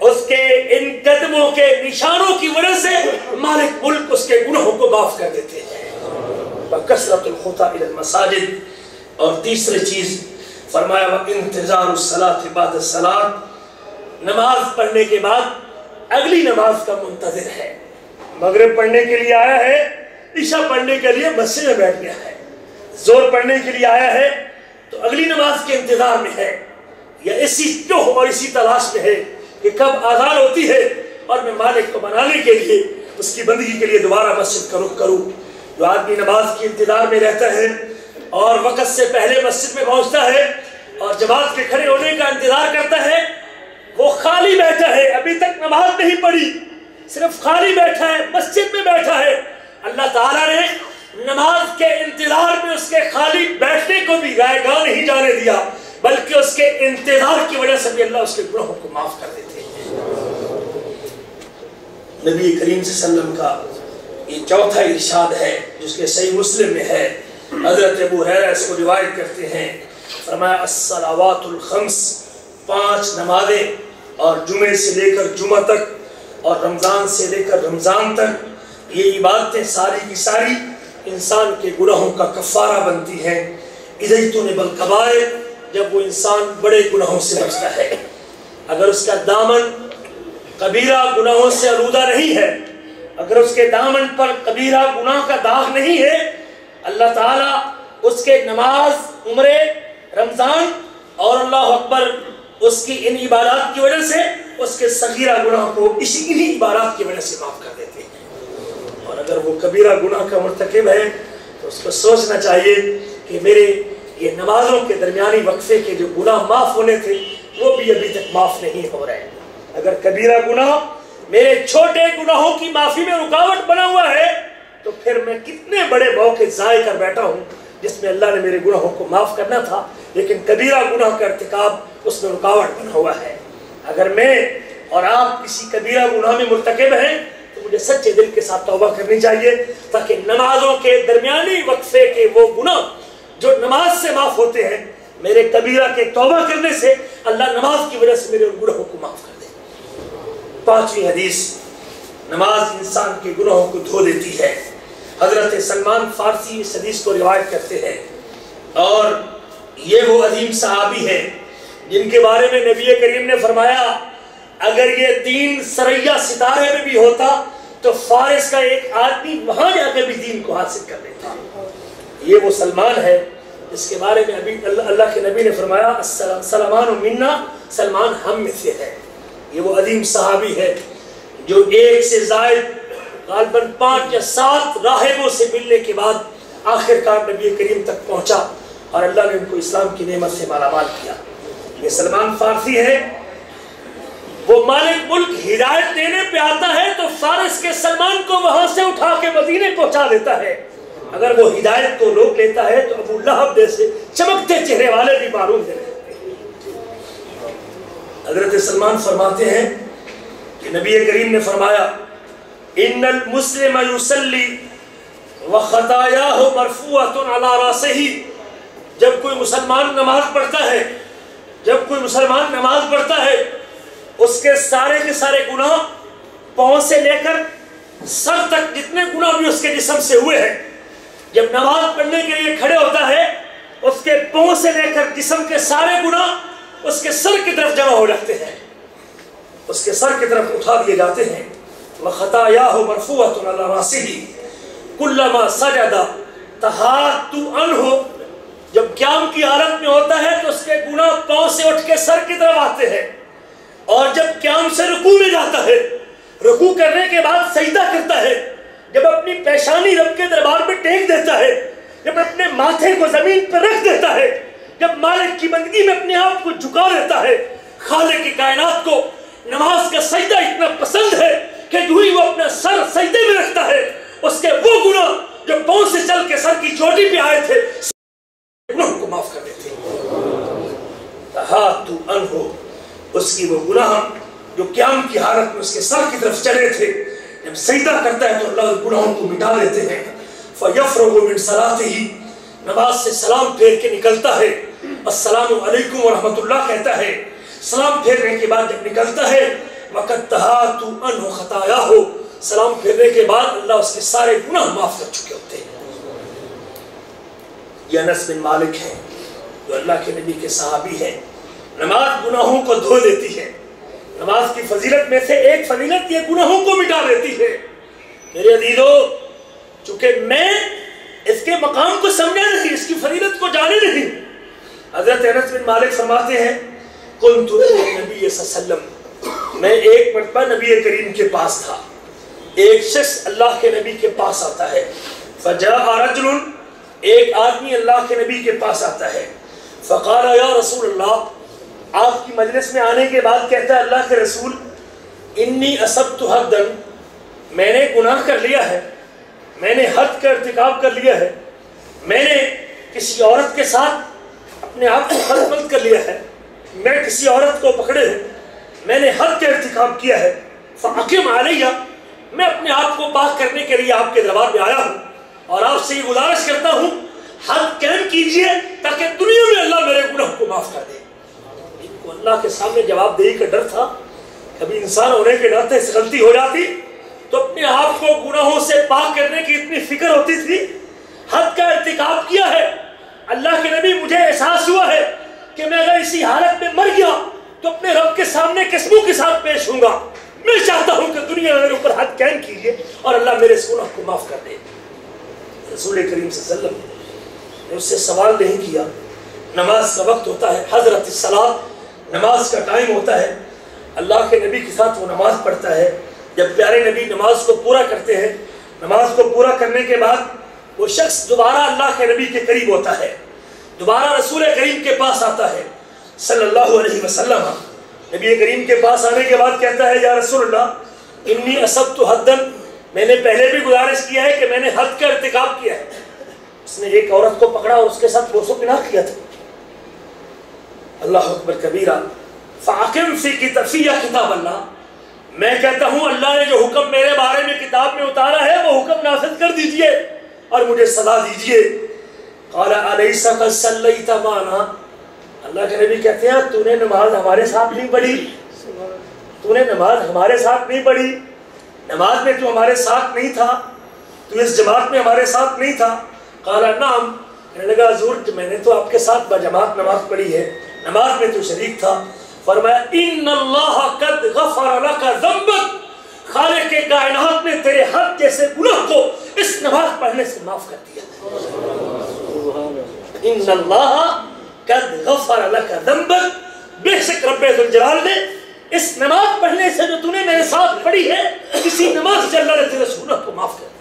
[SPEAKER 1] اس کے ان قدموں کے نشانوں کی وجہ سے مالک ملک اس کے گناہوں کو معاف کر دیتے ہیں. وَكَثْرَةُ الْخُطَىٰ إِلَى الْمَسَاجِدِ. اور تیسری چیز فرمایا وَانتِظَارُ الصَّلَاةِ بَعْدَ الصَّلَاةِ. نماز پڑھنے کے بعد اگلی نماز کا منتظر ہے. مغرب پڑھنے کے لیے آیا ہے، عشاء پڑھنے کے لیے مسجد میں بیٹھ گیا ہے، زور پڑھنے کے لیے آیا ہے تو اگلی نماز کے انتظار میں ہے، یا اسی چوہ اور اسی تلاش میں ہے کہ کب آذان ہوتی ہے اور میں مالک کو منانے کے لیے، اس کی بندگی کے لیے دوبارہ مسجد کا رخ کروں. جو آدمی نماز کی انتظار میں رہتا ہے اور وقت سے پہلے مسجد میں پہنچتا ہے اور جماعت کے کھڑے ہونے کا انتظار کرتا ہے، وہ خالی بیٹھا ہے، ابھی تک نماز نہیں پڑھی، صرف خالی بیٹھا ہے، مسجد میں بیٹھا ہے. اللہ تعالیٰ نے نماز کے انتظار میں اس کے خالی بیٹھنے کو بھی رائے گاہ نہیں جانے دیا، بلکہ اس کے انتظار کی وجہ سے بھی اللہ اس کے گناہوں کو معاف کر دیتے ہیں. نبی کریم صلی اللہ علیہ وسلم کا یہ چوتھا ارشاد ہے جس کے صحیح مسلم میں ہے. حضرت ابو ہریرہ اس کو روایت کرتے ہیں، فرمایا الصلوات الخمس، 5 نمازیں، اور جمعے سے لے کر جمعہ تک اور رمضان سے لے کر رمضان تک، یہ عبادتیں ساری کی ساری انسان کے گناہوں کا کفارہ بنتی ہیں. اذیتن بالکبائر، جب وہ انسان بڑے گناہوں سے بچتا ہے. اگر اس کا دامن کبیرہ گناہوں سے آلودہ نہیں ہے، اگر اس کے دامن پر کبیرہ گناہ کا داغ نہیں ہے، اللہ تعالیٰ اس کے نماز، عمرے، رمضان اور اللہ اکبر اس کی ان عبادات کی وجہ سے اس کے صغیرہ گناہ کو انہی عبادات کی وجہ سے معاف کر دیتے ہیں. اور اگر وہ کبیرہ گناہ کا مرتکب ہے تو اس کو سوچنا چاہیے کہ میرے یہ نمازوں کے درمیانی وقفے کے جو گناہ معاف ہونے تھے وہ بھی ابھی تک معاف نہیں ہو رہے. اگر کبیرہ گناہ میرے چھوٹے گناہوں کی معافی میں رکاوٹ بنا ہوا ہے تو پھر میں کتنے بڑے موقع ضائع کر بیٹھا ہوں جس میں اللہ نے میرے گناہوں کو معاف کرنا تھا، لیکن کبیرہ گناہ کا ارتکاب اس میں رکاوٹ بنا ہوا ہے۔ اگر میں اور آپ کسی کبیرہ گناہ میں مرتکب ہیں تو مجھے سچے دل کے ساتھ توبہ کرنی چاہیے، تاکہ نمازوں کے درمیانی وقفے کے وہ گناہ جو نماز سے معاف ہوتے ہیں، میرے کبیرہ کے توبہ کرنے سے اللہ نماز کی وجہ سے میرے ان گناہوں کو معاف کر دے۔ پانچویں حدیث، نماز انسان کے گناہوں کو دھو دیتی ہے۔ حضرت سلمان فارسی اس حدیث کو روایت کرتے ہیں، اور یہ وہ عظیم صحابی ہیں جن کے بارے میں نبی کریم نے فرمایا اگر یہ دین سریا ستارے میں بھی ہوتا تو فارس کا ایک آدمی وہاں جا کے بھی دین کو حاصل کر لیتا۔ یہ وہ سلمان ہے جس کے بارے میں ابھی اللہ کے نبی نے فرمایا سلمان منا، سلمان ہم میں سے ہے۔ یہ وہ عظیم صحابی ہے جو ایک سے زائد غالباً 5 یا 7 راہبوں سے ملنے کے بعد آخر کار نبی کریم تک پہنچا اور اللہ نے ان کو اسلام کی نعمت سے مالا مال کیا۔ یہ سلمان فارسی ہے، وہ مالک ملک ہدایت دینے پہ آتا ہے تو فارس کے سلمان کو وہاں سے اٹھا کے مدینے پہنچا دیتا ہے۔ اگر وہ ہدایت کو روک لیتا ہے تو ابو لہب جیسے چمکتے چہرے والے بھی معروف ہیں۔ حضرت سلمان فرماتے ہیں کہ نبی کریم نے فرمایا ان المسلم یصلی وخطایاہ مرفوعۃ علی راسہ، جب کوئی مسلمان نماز پڑھتا ہے، جب کوئی مسلمان نماز پڑھتا ہے اس کے سارے گناہ پاؤں سے لے کر سر تک جتنے گناہ بھی اس کے جسم سے ہوئے ہیں، جب نماز پڑھنے کے لیے کھڑے ہوتا ہے اس کے پاؤں سے لے کر جسم کے سارے گناہ اس کے سر کی طرف جمع ہو جاتے ہیں، اس کے سر کی طرف اٹھا دیے جاتے ہیں۔ وَخَطَایَاهُ مَرْفُوعَةٌ عَلَى رَأْسِهِ كُلَّمَا سَجَدَ تَحَاتُّ عَنْهُ، جب قیام کی حالت میں ہوتا ہے تو اس کے گناہ پاؤں سے اٹھ کے سر کی طرف آتے ہیں، اور جب قیام سے رکوع میں جاتا ہے، رکوع کرنے کے بعد سجدہ کرتا ہے، جب اپنی پیشانی رب کے دربار میں ٹیک دیتا ہے، جب اپنے ماتھے کو زمین پر رکھ دیتا ہے، جب مالک کی بندگی میں اپنے آپ کو جھکا دیتا ہے، خالق کی کائنات کو نماز کا سجدہ اتنا پسند ہے کہ جو ہی وہ اپنا سر سجدے میں رکھتا ہے اس کے وہ گناہ جو پاؤں سے چل کے سر کی چوٹی پہ آئے تھے گناہ کو معاف کر دیتے ہیں۔ تحاتُ عنہ، اس کی وہ گناہ جو قیام کی حالت میں اس کے سر کی طرف چلے تھے، جب سجدہ کرتا ہے تو اللہ گناہوں کو مٹا دیتے ہیں۔ فَيَفْرَغُ مِنْ صَلَاتِهِ، نماز سے سلام پھیر کے نکلتا ہے، السلام علیکم ورحمۃ اللہ کہتا ہے، سلام پھیرنے کے بعد جب نکلتا ہے وَقَدْ تَحَاتُ عَنْهُ خَطَایَاهُ، سلام پھیرنے کے بعد اللہ اس کے سارے گناہ معاف کر چکے ہوتے ہیں۔ یہ انس بن مالک ہے جو اللہ کے نبی کے صحابی ہیں۔ نماز گناہوں کو دھو دیتی ہے، نماز کی فضیلت میں سے ایک فضیلت یہ گناہوں کو مٹا دیتی ہے۔ میرے عزیزو، چونکہ میں اس کے مقام کو سمجھا نہیں، اس کی فضیلت کو جانے نہیں، حضرت انس بن مالک فرماتے ہیں قلت للنبی صلی اللہ علیہ وسلم، میں ایک مرتبہ نبی کریم کے پاس تھا، ایک شخص اللہ کے نبی کے پاس آتا ہے، فجاء رجل، ایک آدمی اللہ کے نبی کے پاس آتا ہے، فقال یا رسول اللہ، آپ کی مجلس میں آنے کے بعد کہتا ہے اللہ کے رسول انی اصبت حدا، میں نے گناہ کر لیا ہے، میں نے حد کا ارتکاب کر لیا ہے، میں نے کسی عورت کے ساتھ اپنے آپ کو خلط کر لیا ہے، میں کسی عورت کو پکڑے ہوں، میں نے حد کا ارتکاب کیا ہے، فاقم علیہ، میں اپنے آپ کو پاک کرنے کے لیے آپ کے دربار میں آیا ہوں اور آپ سے یہ گزارش کرتا ہوں حد قائم کیجئے تاکہ دنیا میں اللہ میرے گناہ کو معاف کر دے۔ ان کو اللہ کے سامنے جواب دہی کا ڈر تھا، کبھی انسان ہونے کے ناطے سے غلطی ہو جاتی تو اپنے آپ کو گناہوں سے پاک کرنے کی اتنی فکر ہوتی تھی، حد کا ارتکاب کیا ہے۔ اللہ کے نبی مجھے احساس ہوا ہے کہ میں اگر اسی حالت میں مر گیا تو اپنے رب کے سامنے قسموں کے ساتھ پیش ہوں گا، میں چاہتا ہوں کہ دنیا میں میرے اوپر حد قائم کیجئے اور اللہ میرے اس گناہ کو معاف کر دے۔ رسول کریم صلی اللہ علیہ وسلم نے اس سے سوال نہیں کیا، نماز کا وقت ہوتا ہے، حضرت الصلاۃ، نماز کا ٹائم ہوتا ہے، اللہ کے نبی کے ساتھ وہ نماز پڑھتا ہے۔ جب پیارے نبی نماز کو پورا کرتے ہیں، نماز کو پورا کرنے کے بعد وہ شخص دوبارہ اللہ کے نبی کے قریب ہوتا ہے، دوبارہ رسول کریم کے پاس آتا ہے صلی اللہ علیہ وسلم۔ نبی کریم کے پاس آنے کے بعد کہتا ہے یا رسول اللہ انی اصبت حدا، میں نے پہلے بھی گزارش کیا ہے کہ میں نے حد کا ارتکاب کیا ہے. اس نے ایک عورت کو پکڑا اور اس کے ساتھ بوسو پناہ کیا تھا. اللہ اکبر کبیرہ. فاقم فی کتاب اللہ، میں کہتا ہوں اللہ نے جو حکم میرے بارے میں کتاب میں اتارا ہے وہ حکم نافذ کر دیجئے اور مجھے سزا دیجئے. قال الیس قد صلیت معنا، اللہ کے نبی کہتے ہیں تو نے نماز ہمارے ساتھ نہیں پڑھی، تو نے نماز ہمارے ساتھ نہیں پڑھی، نماز میں تو ہمارے ساتھ نہیں تھا، تو اس جماعت میں ہمارے ساتھ نہیں تھا. قال نعم، کہنے لگا حضور میں نے تو آپ کے ساتھ بجماعت نماز پڑھی ہے، نماز میں تو شریک تھا. فرمایا ان اللہ قد غفر لک ذنبک، خالق کائنات نے تیرے حد جیسے گناہ کو اس نماز پڑھنے سے معاف کر دیا. ان اللہ قد غفر لک ذنبک، بے شک رب ذوالجلال نے اس نماز پڑھنے سے جو تو نے میرے ساتھ پڑھی ہے اسی نماز سے اللہ نے تیرے گناہ کو معاف کر دیا.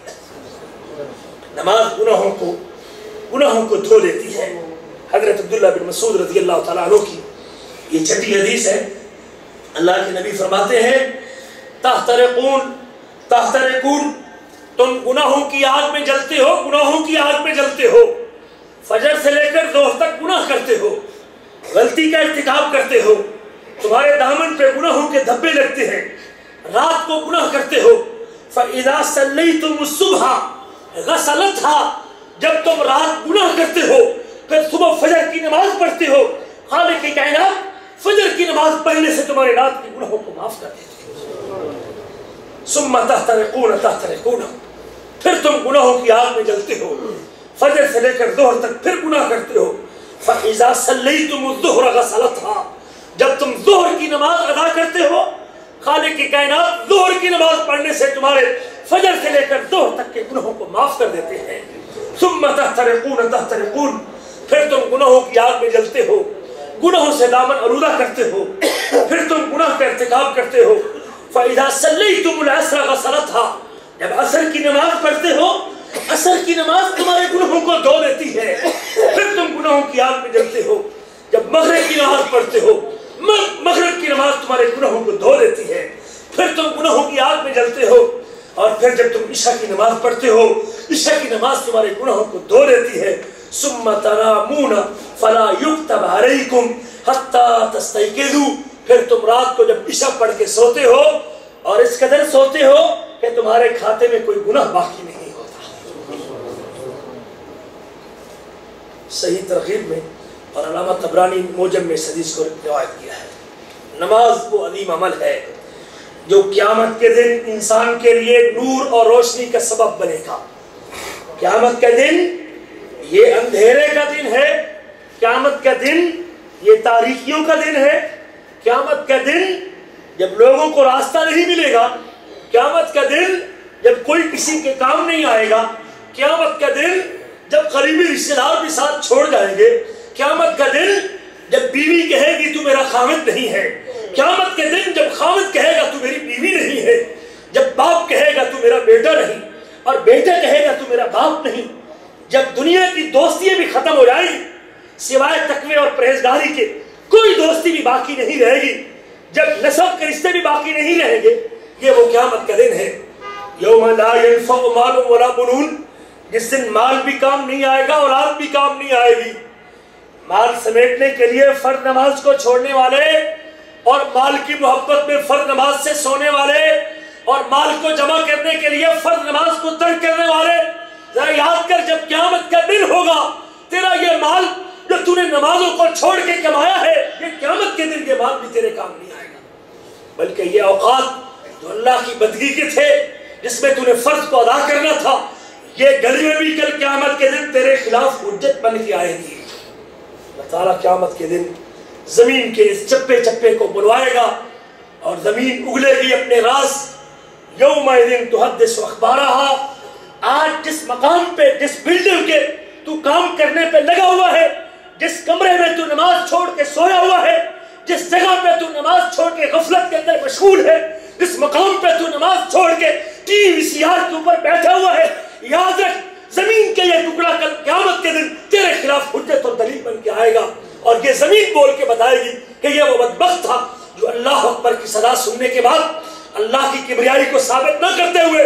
[SPEAKER 1] نماز گناہوں کو دھو لیتی ہے. حضرت عبداللہ بن مسعود رضی اللہ تعالیٰ عنہ کی یہ چھٹی حدیث ہے. اللہ کے نبی فرماتے ہیں تحترقون، تم گناہوں کی آگ میں جلتے ہو، گناہوں کی آگ میں جلتے ہو، فجر سے لے کر ظہر تک گناہ کرتے ہو، غلطی کا ارتکاب کرتے ہو، تمہارے دامن پہ گناہوں کے دھبے لگتے ہیں، رات کو گناہ کرتے ہو. فَإِذَا صَلَّيْتُمُ الصُّبْحَ غَسَلَتْهَا، جب تم رات گناہ کرتے ہو پھر صبح فجر کی نماز پڑھتے ہو، خالق کی کائنات فجر کی نماز پڑھنے سے تمہارے رات کے گناہوں کو معاف کر دیتے ہیں. ثُمَّ تَحْتَرِقُونَ، پھر تم گناہوں کی آگ میں جلتے ہو، فجر سے لے کر ظہر تک پھر گناہ کرتے ہو. فَإِذَا صَلَّيْتُمُ الظُّهْرَ غَسَلَتْهَا، جب تم ظہر کی نماز ادا کرتے ہو، خالق کی کائنات ظہر کی نماز پڑھنے سے تمہارے فجر سے لے کر ظہر تک کے گناہوں کو معاف کر دیتے ہیں. ثُمَّ تَحْتَرِقُونَ، پھر تم گناہوں کی آگ میں جلتے ہو، گناہوں سے دامن آلودہ کرتے ہو، پھر تم گناہ کا ارتکاب کرتے ہو. فَإِذَا صَلَّيْتُمُ الْعَصْرَ غَسَلَتْهَا، جب عصر کی نماز پڑھتے ہو، عصر کی نماز تمہارے گناہوں کو دھو دیتی ہے، پھر تم گناہوں کی آگ میں جلتے ہو. جب مغرب کی نماز پڑھتے ہو، مغرب کی نماز تمہارے گناہوں کو دھو دیتی ہے، پھر تم گناہوں کی آگ میں جلتے ہو. اور پھر جب تم عشاء کی نماز پڑھتے ہو، عشاء کی نماز تمہارے گناہوں کو دھو دیتی ہے. ثُمَّ تَنَامُونَ فَلَا يُكْتَبْ عَلَيْكُمْ حَتَّى تَسْتَيْقِظُوا، پھر تم رات کو جب عشاء پڑھ کے سوتے ہو اور اس قدر سوتے ہو کہ تمہارے کھاتے میں کوئی گناہ باقی نہیں ہوتا. صحیح ترغیب میں اور علامہ طبرانی موجم میں اس حدیث کو روایت کیا ہے. نماز وہ عظیم عمل ہے جو قیامت کے دن انسان کے لیے نور اور روشنی کا سبب بنے گا. قیامت کا دن یہ اندھیرے کا دن ہے، قیامت کا دن یہ تاریکیوں کا دن ہے، قیامت کا دن جب لوگوں کو راستہ نہیں ملے گا، قیامت کا دن جب کوئی کسی کے کام نہیں آئے گا، قیامت کا دن جب قریبی رشتہ دار بھی ساتھ چھوڑ جائیں گے، قیامت کا دن جب بیوی کہے گی تو میرا خامد نہیں ہے، قیامت کے دن جب خامد کہے گا تو میری بیوی نہیں ہے، جب باپ کہے گا تو میرا بیٹا نہیں، اور بیٹا کہے گا تو میرا باپ نہیں، جب دنیا کی دوستیاں بھی ختم ہو جائیں گی سوائے تقوی اور پرہیزگاری کے کوئی دوستی بھی باقی نہیں رہے گی، جب نسب کے رشتے بھی باقی نہیں رہیں گے، یہ وہ قیامت کا دن ہے. یوم لا ينفع مال ولا بنون، جس دن مال بھی کام نہیں آئے گا، اولاد بھی کام نہیں آئے گی. مال سمیٹنے کے لیے فرض نماز کو چھوڑنے والے اور مال کی محبت میں فرض نماز سے سونے والے اور مال کو جمع کرنے کے لیے فرض نماز کو ترک کرنے والے، ذرا یاد کر جب قیامت کا دن ہوگا تیرا یہ مال جو تو نے نمازوں کو چھوڑ کے کمایا ہے، یہ قیامت کے دن یہ مال بھی تیرے کام نہیں آئے گا، بلکہ یہ اوقات جو اللہ کی بندگی کے تھے جس میں تو نے فرض کو ادا کرنا تھا، یہ گلی میں بھی کل قیامت کے دن تیرے خلاف حجت بن کے آئے گی. اللہ تعالیٰ قیامت کے دن زمین کے اس چپے چپے کو بلوائے گا اور زمین اگلے گی اپنے راز. یومئذ تحدث اخبارها، آج جس مقام پہ، جس بلڈنگ کے تو کام کرنے پہ لگا ہوا ہے، جس کمرے میں تو نماز چھوڑ کے سویا ہوا ہے، جس جگہ پہ تو نماز چھوڑ کے غفلت کے اندر مشغول ہے، جس مقام پہ تو نماز چھوڑ کے ٹی وی سی آر کے اوپر بیٹھا ہوا ہے، یاد رکھ زمین کے یہ ٹکڑا کل قیامت کے دن تیرے خلاف حجت اور دلیل بن کے آئے گا، اور یہ زمین بول کے بتائے گی کہ یہ وہ بدبخت تھا جو اللہ اکبر کی صدا سننے کے بعد اللہ کی کبریائی کو ثابت نہ کرتے ہوئے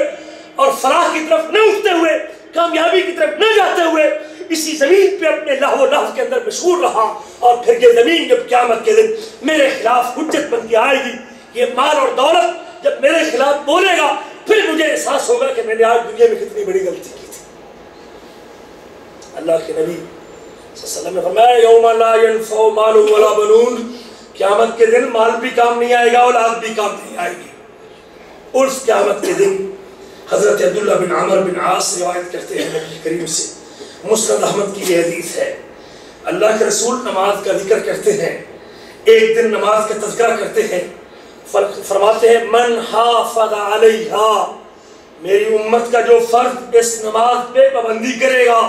[SPEAKER 1] اور فلاح کی طرف نہ اٹھتے ہوئے، کامیابی کی طرف نہ جاتے ہوئے اسی زمین پہ اپنے لہو و لہو کے اندر مشغول رہا، اور پھر یہ زمین جب قیامت کے دن میرے خلاف حجت بن کے آئے گی، یہ مال اور دولت جب میرے خلاف بولے گا، پھر مجھے احساس ہوگا کہ میں نے آج دنیا میں کتنی بڑی غلطی کی تھی۔ اللہ کے نبی صلی اللہ علیہ وسلم نے فرمایا یوم لا ينفع مال ولا بنون، قیامت کے دن مال بھی کام نہیں آئے گا، اولاد بھی کام نہیں آئے گی۔ اور اس قیامت کے دن حضرت عبداللہ بن عمر بن عاص روایت کرتے ہیں نبی کریم سے، مسند احمد کی یہ حدیث ہے، اللہ کے رسول نماز کا ذکر کرتے ہیں، ایک دن نماز کا تذکرہ کرتے ہیں، فرماتے ہیں من حافظ علیہا، میری امت کا جو فرد اس نماز پہ پابندی کرے گا،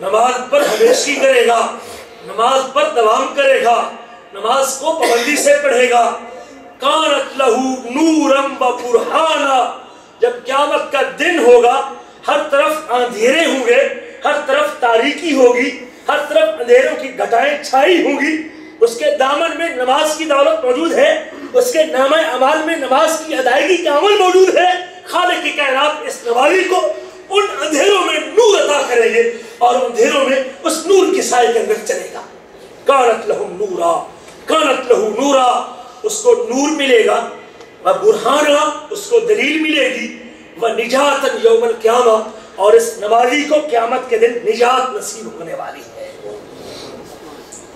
[SPEAKER 1] نماز پر ہمیشگی کرے گا، نماز پر دوام کرے گا، نماز کو پابندی سے پڑھے گا، کانت لہو نورم و برہانا، جب قیامت کا دن ہوگا ہر طرف اندھیرے ہوں گے، ہر طرف تاریکی ہوگی، ہر طرف اندھیروں کی گھٹائیں چھائی ہوں گی، اس کے دامن میں نماز کی دولت موجود ہے، اس کے نامہ اعمال میں نماز کی ادائیگی کا عمل موجود ہے، خالق کی کائنات اس نمازی کو ان اندھیروں میں نور عطا کریں گے اور اندھیروں میں اس نور کے سائے کے اندر چلے گا۔ کانت لہم نورا، کانت لہو نورا، اس کو نور ملے گا، و برہانا، اس کو دلیل ملے گی، و نجاتن یوم القیامہ، اور اس نمازی کو قیامت کے دن نجات نصیب ہونے والی ہے۔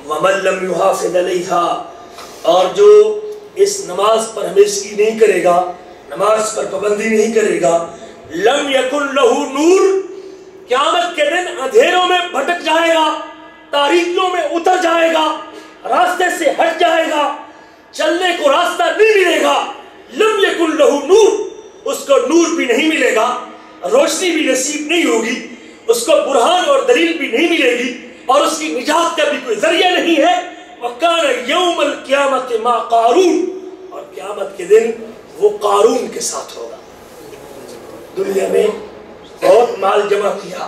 [SPEAKER 1] وَمَن لَّمْ يُحَافِظْ عَلَيْهَا، اور جو اس نماز پر ہمیشگی نہیں کرے گا، نماز پر پابندی نہیں کرے گا، لم یکن لہو نور، قیامت کے دن اندھیروں میں بھٹک جائے گا، تاریکیوں میں اتر جائے گا، راستے سے ہٹ جائے گا، چلنے کو راستہ نہیں ملے گا، لم یکن لہو نور، اس کو نور بھی نہیں ملے گا، روشنی بھی نصیب نہیں ہوگی، اس کو برہان اور دلیل بھی نہیں ملے گی، اور اس کی نجات کا بھی کوئی ذریعہ نہیں ہے۔ وَكَانَ يَوْمَ الْقِيَامَةِ مَا قَارُونَ، اور قیامت کے دن وہ قارون کے ساتھ ہوگا۔ دنیا میں بہت مال جمع کیا،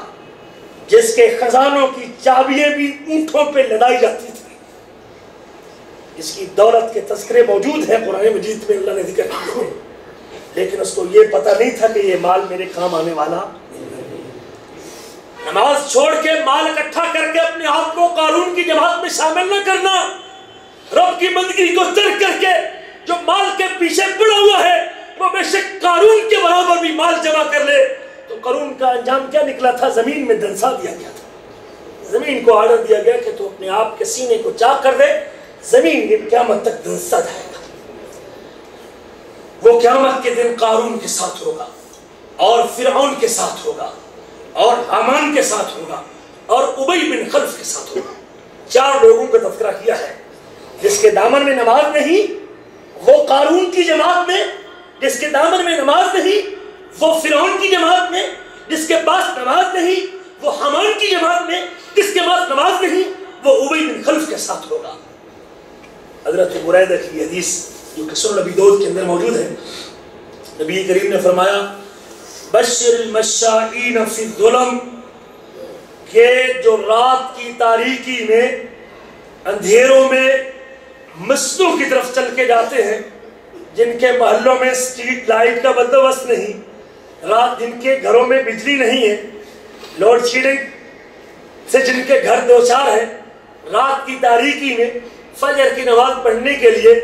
[SPEAKER 1] جس کے خزانوں کی چابیاں بھی اونٹوں پہ لدائی جاتی تھی، اس کی دولت کے تذکرے موجود ہیں قرآن مجید میں، اللہ نے ذکر کیا ہے، لیکن اس کو یہ پتہ نہیں تھا کہ یہ مال میرے کام آنے والا۔ نماز چھوڑ کے مال اکٹھا کر کے اپنے آپ کو قارون کی جماعت میں شامل نہ کرنا، رب کی بندگی کو ترک کر کے جو مال کے پیچھے پڑا ہوا ہے وہ بے شک قارون کے برابر بھی مال جمع کر لے، تو قارون کا انجام کیا نکلا تھا؟ زمین میں دنسا دیا گیا تھا، زمین کو آرڈر دیا گیا کہ تو اپنے آپ کے سینے کو چاک کر دے، زمین یہ قیامت تک دنسا جائے گا۔ وہ قیامت کے دن قارون کے ساتھ ہوگا، اور فرعون کے ساتھ ہوگا، اور حامان کے ساتھ ہوگا، اور ابی بن خلف کے ساتھ ہوگا۔ چار لوگوں کا تذکرہ کیا ہے، جس کے دامن میں نماز نہیں وہ قارون کی جماعت میں، جس کے دامن میں نماز نہیں وہ فرعون کی جماعت میں، جس کے پاس نماز نہیں وہ حامان کی جماعت میں، جس کے پاس نماز نہیں وہ ابی بن خلف کے ساتھ ہوگا۔ حضرت بریدہ کی حدیث جو کہ سنن ابی داؤد کے اندر موجود ہے، نبی کریم نے فرمایا بشر المشائین فی الظلم، کہ جو رات کی تاریکی میں اندھیروں میں مسجدوں کی طرف چل کے جاتے ہیں، جن کے محلوں میں سٹریٹ لائٹ کا بندوبست نہیں، رات جن کے گھروں میں بجلی نہیں ہے، لوڈ شیڈنگ سے جن کے گھر دوچار ہیں، رات کی تاریکی میں فجر کی نماز پڑھنے کے لیے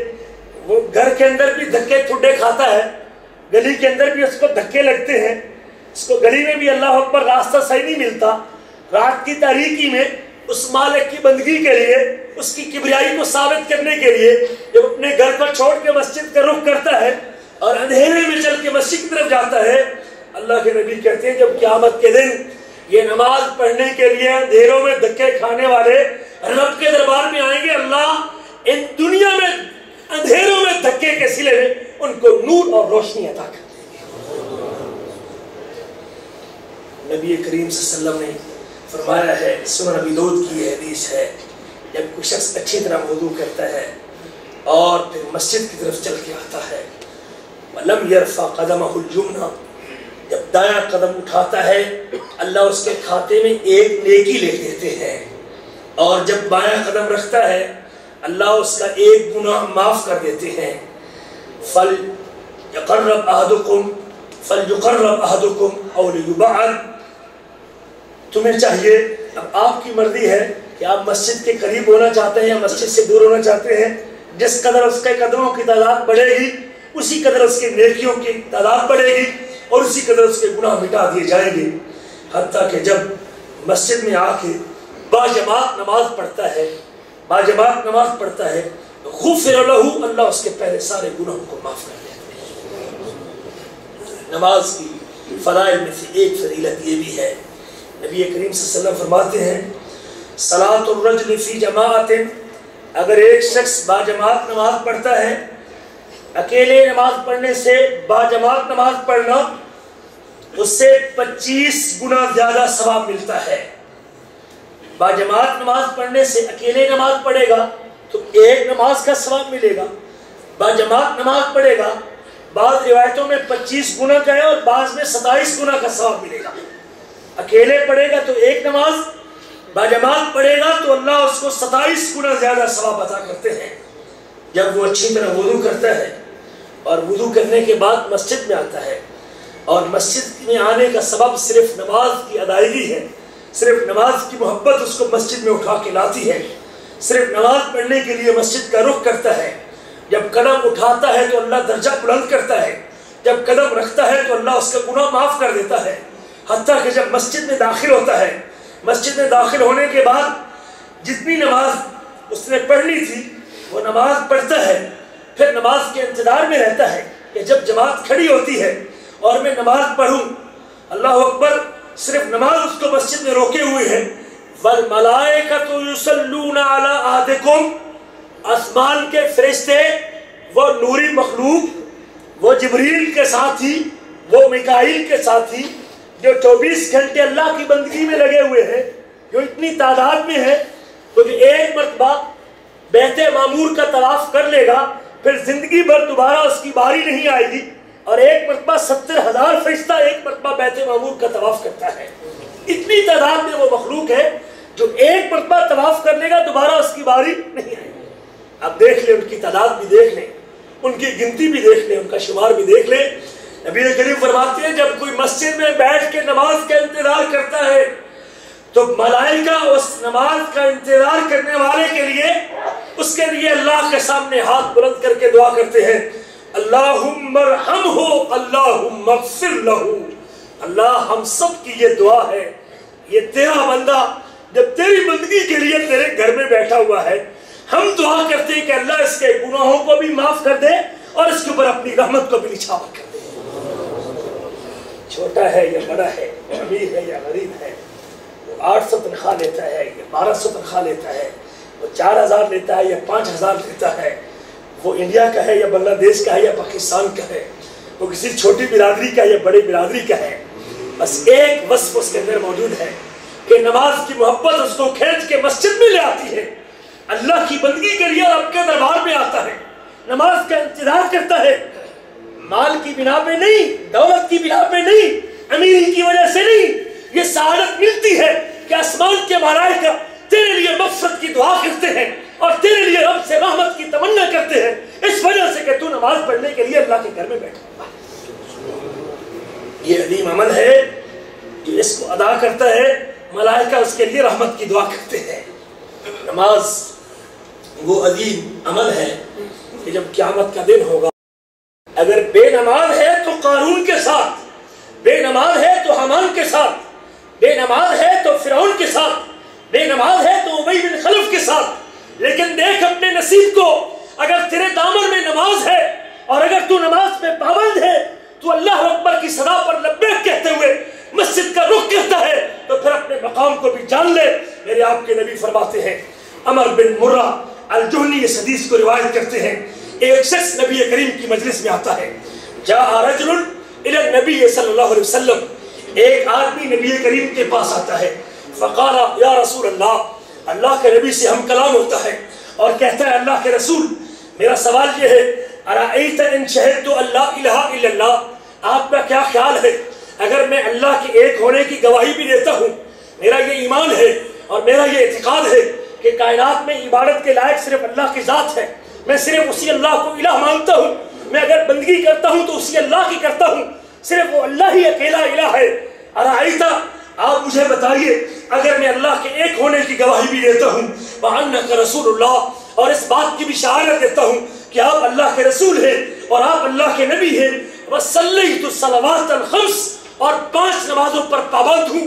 [SPEAKER 1] وہ گھر کے اندر بھی دھکے ٹھڈے کھاتا ہے، گلی کے اندر بھی اس کو دھکے لگتے ہیں، اس کو گلی میں بھی اللہ اکبر راستہ صحیح نہیں ملتا، رات کی تاریکی میں اس مالک کی بندگی کے لیے، اس کی کبریائی کو ثابت کرنے کے لیے جب اپنے گھر کو چھوڑ کے مسجد کا رخ کرتا ہے اور اندھیرے میں چل کے مسجد کی طرف جاتا ہے، اللہ کے نبی کہتے ہیں جب قیامت کے دن یہ نماز پڑھنے کے لیے اندھیروں میں دھکے کھانے والے رب کے دربار میں آئیں گے، اللہ ان دنیا میں اندھیروں میں دھکے کے سلے میں ان کو نور اور روشنی عطا کر دیں گے۔ نبی کریم صلی اللہ علیہ وسلم نے فرمایا ہے، سنن ابی داؤد کی یہ حدیث ہے، جب کوئی شخص اچھی طرح وضو کرتا ہے اور پھر مسجد کی طرف چل کے آتا ہے، وَلَمْ يَرْفَعْ قَدَمَهُ الْيُمْنَى، جب دایاں قدم اٹھاتا ہے اللہ اس کے کھاتے میں ایک نیکی لکھ دیتے ہیں، اور جب بایاں قدم رکھتا ہے اللہ اس کا ایک گناہ معاف کر دیتے ہیں۔ فَلْيَقَرَّبْ أَحَدُكُمْ فَلْيُقَرَّبْ أَحَدُكُمْ أَوْ لِيُبَعَّدْ، تمہیں چاہیے، اب آپ کی مرضی ہے کہ آپ مسجد کے قریب ہونا چاہتے ہیں یا مسجد سے دور ہونا چاہتے ہیں. جس قدر اس کے قدموں کی تعداد بڑھے گی اسی قدر اس کی نیکیوں کی تعداد بڑھے گی اور اسی قدر اس کے گناہ مٹا دیے جائیں گے. حتیٰ کہ جب مسجد میں آ کے باجماعت نماز پڑھتا ہے، باجماعت نماز پڑھتا ہے، غفر لہ، اللہ اس کے پہلے سارے گناہوں کو معاف کر دیتے ہیں. نماز کی فضائل میں سے ایک فضیلت یہ بھی ہے، نبی کریم صلی اللہ علیہ وسلم فرماتے ہیں صلاۃ الرجل فی جماعت، اگر ایک شخص باجماعت نماز پڑھتا ہے، اکیلے نماز پڑھنے سے باجماعت نماز پڑھنا اس سے 25 گنا زیادہ ثواب ملتا ہے. باجماعت نماز پڑھنے سے اکیلے نماز پڑھے گا تو ایک نماز کا ثواب ملے گا، باجماعت نماز پڑھے گا بعض روایتوں میں 25 گنا کا ہے اور بعض میں 27 گنا کا ثواب ملے گا. اکیلے پڑھے گا تو ایک نماز، باجماعت پڑھے گا تو اللہ اس کو 27 گنا زیادہ ثواب عطا کرتے ہیں. جب وہ اچھی طرح وضو کرتا ہے اور وضو کرنے کے بعد مسجد میں آتا ہے، اور مسجد میں آنے کا سبب صرف نماز کی ادائیگی ہے، صرف نماز کی محبت اس کو مسجد میں اٹھا کے لاتی ہے، صرف نماز پڑھنے کے لیے مسجد کا رخ کرتا ہے. جب قدم اٹھاتا ہے تو اللہ درجہ بلند کرتا ہے، جب قدم رکھتا ہے تو اللہ اس کا گناہ معاف کر دیتا ہے. حتیٰ کہ جب مسجد میں داخل ہوتا ہے، مسجد میں داخل ہونے کے بعد جتنی نماز اس نے پڑھنی تھی وہ نماز پڑھتا ہے، پھر نماز کے انتظار میں رہتا ہے کہ جب جماعت کھڑی ہوتی ہے اور میں نماز پڑھوں. اللہ اکبر، صرف نماز اس کو مسجد میں روکے ہوئے ہے. وَالْمَلَائِكَةُ يُصَلُّونَ عَلَىٰ أَحَدِكُمْ، آسمان کے فرشتے، وہ نوری مخلوق، وہ جبریل کے ساتھی، وہ میکائیل کے ساتھی جو 24 گھنٹے اللہ کی بندگی میں لگے ہوئے ہیں، جو اتنی تعداد میں ہے، تو جو ایک مرتبہ بیت معمور کا طواف کر لے گا پھر زندگی بھر دوبارہ اس کی باری نہیں آئے گی. اور ایک مرتبہ 70,000 فرشتہ ایک مرتبہ بیت معمور کا طواف کرتا ہے. اتنی تعداد میں وہ مخلوق ہے جو ایک مرتبہ طواف کر لے گا دوبارہ اس کی باری نہیں آئے گی. اب دیکھ لیں، ان کی تعداد بھی دیکھ لیں، ان کی گنتی بھی دیکھ لیں، ان کا شمار بھی دیکھ لیں. نبی کریم فرماتے ہیں جب کوئی مسجد میں بیٹھ کے نماز کا انتظار کرتا ہے تو ملائکہ اس نماز کا انتظار کرنے والے کے لیے، اس کے لیے اللہ کے سامنے ہاتھ بلند کر کے دعا کرتے ہیں، اللہم ارحمہ اللہم اغفر لہ. اللہ ہم سب کی یہ دعا ہے، یہ تیرا بندہ جب تیری بندگی کے لیے تیرے گھر میں بیٹھا ہوا ہے، ہم دعا کرتے ہیں کہ اللہ اس کے گناہوں کو بھی معاف کر دے اور اس کے اوپر اپنی رحمت کو بھی نچھاور کر دے. چھوٹا ہے یا بڑا ہے، امیر ہے یا غریب ہے، وہ 800 تنخواہ لیتا ہے یا 1200 تنخواہ لیتا ہے، وہ 4000 لیتا ہے یا 5000 لیتا ہے، وہ انڈیا کا ہے یا بنگلہ دیش کا ہے یا پاکستان کا ہے، وہ کسی چھوٹی برادری کا یا بڑی برادری کا ہے، بس ایک وصف اس کے اندر موجود ہے کہ نماز کی محبت اس کو کھینچ کے مسجد میں لے آتی ہے، اللہ کی بندگی کے لیے رب کے دربار میں آتا ہے، نماز کا انتظار کرتا ہے. مال کی بنا پہ نہیں، دولت کی بنا پہ نہیں، امیری کی وجہ سے نہیں، یہ سعادت ملتی ہے کہ آسمان کے ملائکہ تیرے لیے مغفرت کی دعا کرتے ہیں اور تیرے لیے رب سے رحمت کی تمنا کرتے ہیں، اس وجہ سے کہ تو نماز پڑھنے کے لیے اللہ کے گھر میں بیٹھا ہوا. یہ عظیم عمل ہے، جو اس کو ادا کرتا ہے ملائکہ اس کے لیے رحمت کی دعا کرتے ہیں. نماز وہ عظیم عمل ہے کہ جب قیامت کا دن ہوگا، اگر بے نماز ہے تو قارون کے ساتھ، بے نماز ہے تو حمان کے ساتھ، بے نماز ہے تو فرعون کے ساتھ، بے نماز ہے تو ابی بن خلف کے ساتھ. لیکن دیکھ اپنے نصیب کو، اگر تیرے دامن میں نماز ہے اور اگر تو نماز پہ پابند ہے تو اللہ اکبر کی صدا پر لبیک کہتے ہوئے مسجد کا رخ کرتا ہے، تو پھر اپنے مقام کو بھی جان لے. میرے آپ کے نبی فرماتے ہیں، عمر بن مرہ الجہنی اس حدیث کو روایت کرتے ہیں، ایک شخص نبی کریم کی مجلس میں آتا ہے، جاء رجل الی النبی صلی اللہ علیہ وسلم، ایک آدمی نبی کریم کے پاس آتا ہے، فقال یا رسول اللہ، اللہ کے نبی سے ہم کلام ہوتا ہے اور کہتا ہے اللہ کے رسول میرا سوال یہ ہے، ارائیت ان شہدت ان لا الہ الا اللہ، آپ کا کیا خیال ہے اگر میں اللہ کے ایک ہونے کی گواہی بھی دیتا ہوں، میرا یہ ایمان ہے اور میرا یہ اعتقاد ہے کہ کائنات میں عبادت کے لائق صرف اللہ کی ذات ہے، میں صرف اسی اللہ کو الہ مانتا ہوں، میں اگر بندگی کرتا ہوں تو اسی اللہ کی کرتا ہوں، صرف وہ اللہ ہی اکیلا الہ ہے۔ ارائیتا، آپ مجھے بتائیے، اگر میں اللہ کے ایک ہونے کی گواہی بھی دیتا ہوں وَأَنَّكَ رَسُولُ اللَّهِ، اور اس بات کی بھی شہادت دیتا ہوں کہ آپ اللہ کے رسول ہیں اور آپ اللہ کے نبی ہیں، وَصَلَّيْتُ الصَّلَوَاتَ الْخَمْسَ، اور 5 نمازوں پر پابند ہوں،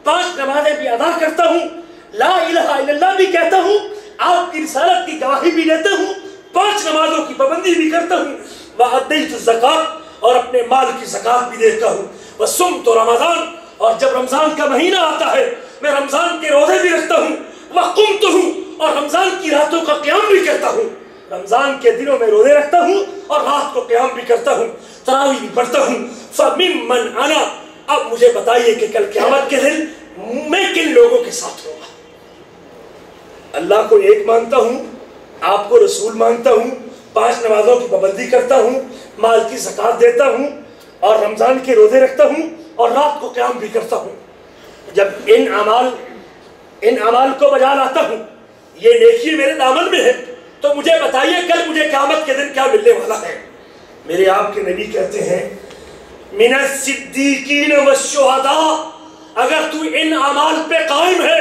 [SPEAKER 1] 5 نمازیں بھی ادا کرتا ہوں، لا الہ الا اللہ بھی کہتا ہوں، آپ کی رسالت کی گواہی بھی دیتا ہوں، 5 نمازوں کی پابندی بھی کرتا ہوں، وَأَدَّيْتُ الزَّكَاةَ، اور اپنے مال کی زکوٰۃ بھی دیتا ہوں، وَصُمْتُ رمضان، اور جب رمضان کا مہینہ آتا ہے میں رمضان کے روزے بھی رکھتا ہوں، وَقُمْتُ، اور رمضان کی راتوں کا قیام بھی کرتا ہوں، رمضان کے دنوں میں روزے رکھتا ہوں اور رات کو قیام بھی کرتا ہوں، تراویح بھی پڑھتا ہوں، فَمِمَّنْ أَنَا، اب مجھے بتائیے کہ کل قیامت کے دن میں کن لوگوں کے ساتھ ہوں گا؟ اللہ کو ایک مانتا ہوں، آپ کو رسول مانتا ہوں، 5 نمازوں کی پابندی کرتا ہوں، مال کی زکوٰۃ دیتا ہوں اور رمضان کے روزے رکھتا ہوں اور رات کو قیام بھی کرتا ہوں۔ جب ان اعمال کو بجا لاتا ہوں، یہ نیکی میرے دامن میں ہے، تو مجھے بتائیے کل مجھے قیامت کے دن کیا ملنے والا ہے؟ میرے آپ کے نبی کہتے ہیں من الصدیقین والشہداء، اگر تو ان اعمال پہ قائم ہے،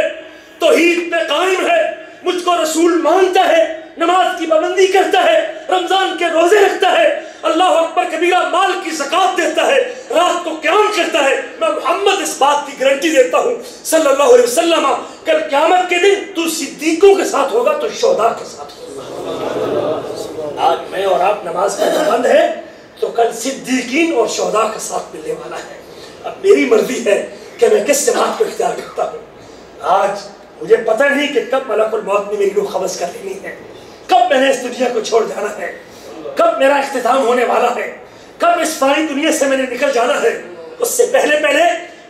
[SPEAKER 1] توحید پہ قائم ہے، مجھ کو رسول مانتا ہے، نماز کی پابندی کرتا ہے، رمضان کے روزے رکھتا ہے، اللہ اکبر کبیرہ، مال کی زکوٰۃ دیتا ہے، رات کو قیام کرتا ہے، میں محمد اس بات کی گارنٹی دیتا ہوں صلی اللہ علیہ وسلم، کل قیامت کے دن تو صدیقوں کے ساتھ ہوگا تو شہداء کے ساتھ ہوگا۔ آج میں اور آپ نماز کا پابند ہے تو کل صدیقین اور شہداء کا ساتھ ملنے والا ہے۔ اب میری مرضی ہے کہ میں کس سماعت کو اختیار کرتا ہوں۔ آج مجھے پتہ نہیں کہ کب ملک الموت نے میری روح قبض کر لینی ہے، کب میں نے اس دنیا کو چھوڑ جانا ہے، کب میرا اختتام ہونے والا ہے، کب اس فانی دنیا سے میں نے نکل جانا ہے۔ اس سے پہلے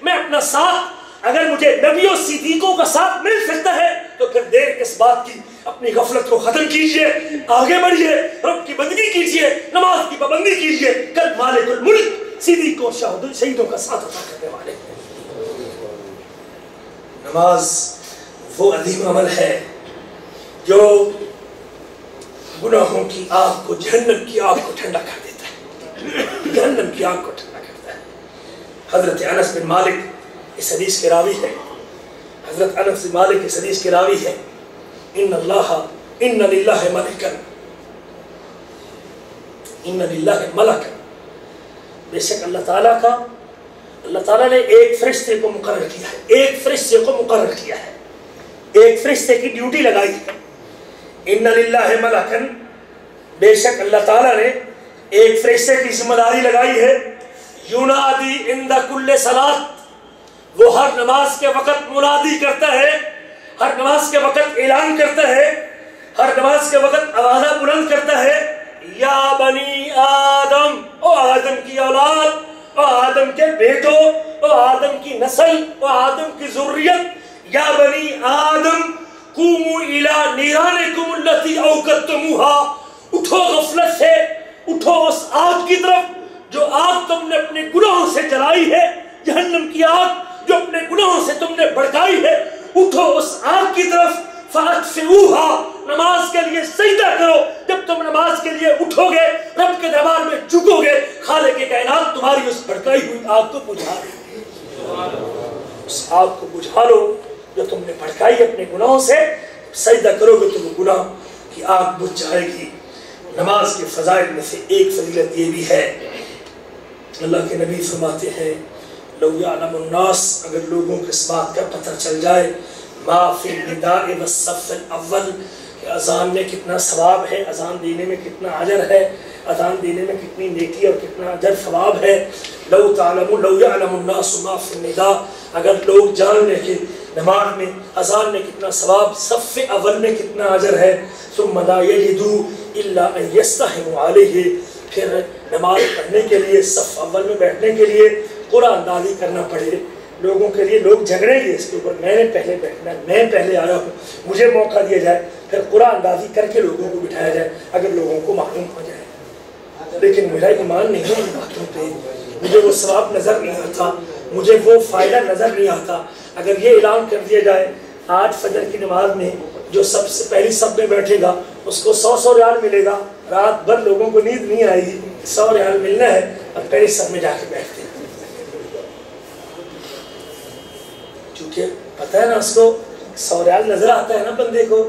[SPEAKER 1] میں اپنا ساتھ، اگر مجھے نبیوں صدیقوں کا ساتھ مل سکتا ہے تو پھر دیر کس بات کی، اپنی غفلت کو ختم کیجئے، آگے بڑھیے، رب کی بندگی کیجئے، نماز کی پابندی کیجئے، کل مالک الملک صدیقوں شہیدوں کا ساتھ عطا کرنے والے ہیں۔ نماز وہ عظیم عمل ہے جو گناہوں کی آگ کو، جہنم کی آگ کو ٹھنڈا کر دیتا ہے، جہنم کی آگ کو ٹھنڈا کرتا ہے۔ حضرت انس بن مالک اس حدیث کے راوی ہے، حضرت انس بن مالک اس حدیث کے راوی ہے، ان للہ ملکا، بے شک اللہ تعالیٰ نے ایک فرشتے کو مقرر کیا ہے، ایک فرشتے کو مقرر کیا ہے، ایک فرشتے کی ڈیوٹی لگائی ہے۔ ان للہ ملکن، بے شک اللہ تعالیٰ نے ایک فرشتے کی ذمہ داری لگائی ہے، ینادی عند کل صلاۃ، وہ ہر نماز کے وقت منادی کرتا ہے، ہر نماز کے وقت اعلان کرتا ہے، ہر نماز کے وقت آوازہ بلند کرتا ہے، یا بنی آدم، او آدم کی اولاد، او آدم کے بیٹوں، او آدم کی نسل، او آدم کی ذریت، یا بنی آدم قوموا الی نیرانکم التی اوقدتموها، اٹھو غفلت سے، اٹھو اس آگ کی طرف جو آگ تم نے اپنے گناہوں سے جلائی ہے، جہنم کی آگ جو اپنے گناہوں سے تم نے بھڑکائی ہے، اٹھو اس آگ کی طرف، فَأَطْفِئُوهَا، نماز کے لیے سجدہ کرو۔ جب تم نماز کے لیے اٹھو گے، رب کے دربار میں جھکو گے، خالق کائنات تمہاری اس بھڑکائی ہوئی آگ کو بجھا دے گی، اس آگ کو بجھا لو جو تم نے بھڑکائی اپنے گناہوں سے، سجدہ کرو گے تو وہ گناہ کی آگ بجھ جائے گی۔ نماز کے فضائل میں سے ایک فضیلت یہ بھی ہے، اللہ کے نبی فرماتے ہیں لو یعلم الناس، اگر لوگوں کو اس بات کا پتہ چل جائے، ما فی النداء والصف الاول، کہ اذان میں کتنا ثواب ہے، اذان دینے میں کتنا اجر ہے، اذان دینے میں کتنی نیکی اور کتنا اجر ثواب ہے، لو یعلم الناس ما فی النداء، اگر لوگ جان لیں کہ نماز میں اذان میں کتنا ثواب، صف اول میں کتنا اجر ہے، ثم لا یجدوا الا ان یستحموا علیہ، پھر نماز پڑھنے کے لیے صف اول میں بیٹھنے کے لیے قرآن اندازی کرنا پڑے لوگوں کے لیے، لوگ جھگڑیں گے اس کے اوپر، میں نے پہلے بیٹھنا ہے، میں پہلے آیا ہوں، مجھے موقع دیا جائے، پھر قرآن اندازی کر کے لوگوں کو بٹھایا جائے اگر لوگوں کو معلوم ہو جائے۔ لیکن میرا ایمان نہیں ہے ان باتوں پہ، مجھے وہ ثواب نظر نہیں آتا، مجھے وہ فائدہ نظر نہیں آتا۔ اگر یہ اعلان کر دیا جائے آج فجر کی نماز میں جو سب سے پہلی صف میں بیٹھے گا اس کو 100 ریال ملے گا، رات بھر لوگوں کو نیند نہیں آئے گی، 100 ریال ملنا ہے اور پہلی صف میں جا کے بیٹھتے ہیں۔ چونکہ پتہ ہے نا اس کو 100 ریال نظر آتا ہے نا بندے کو،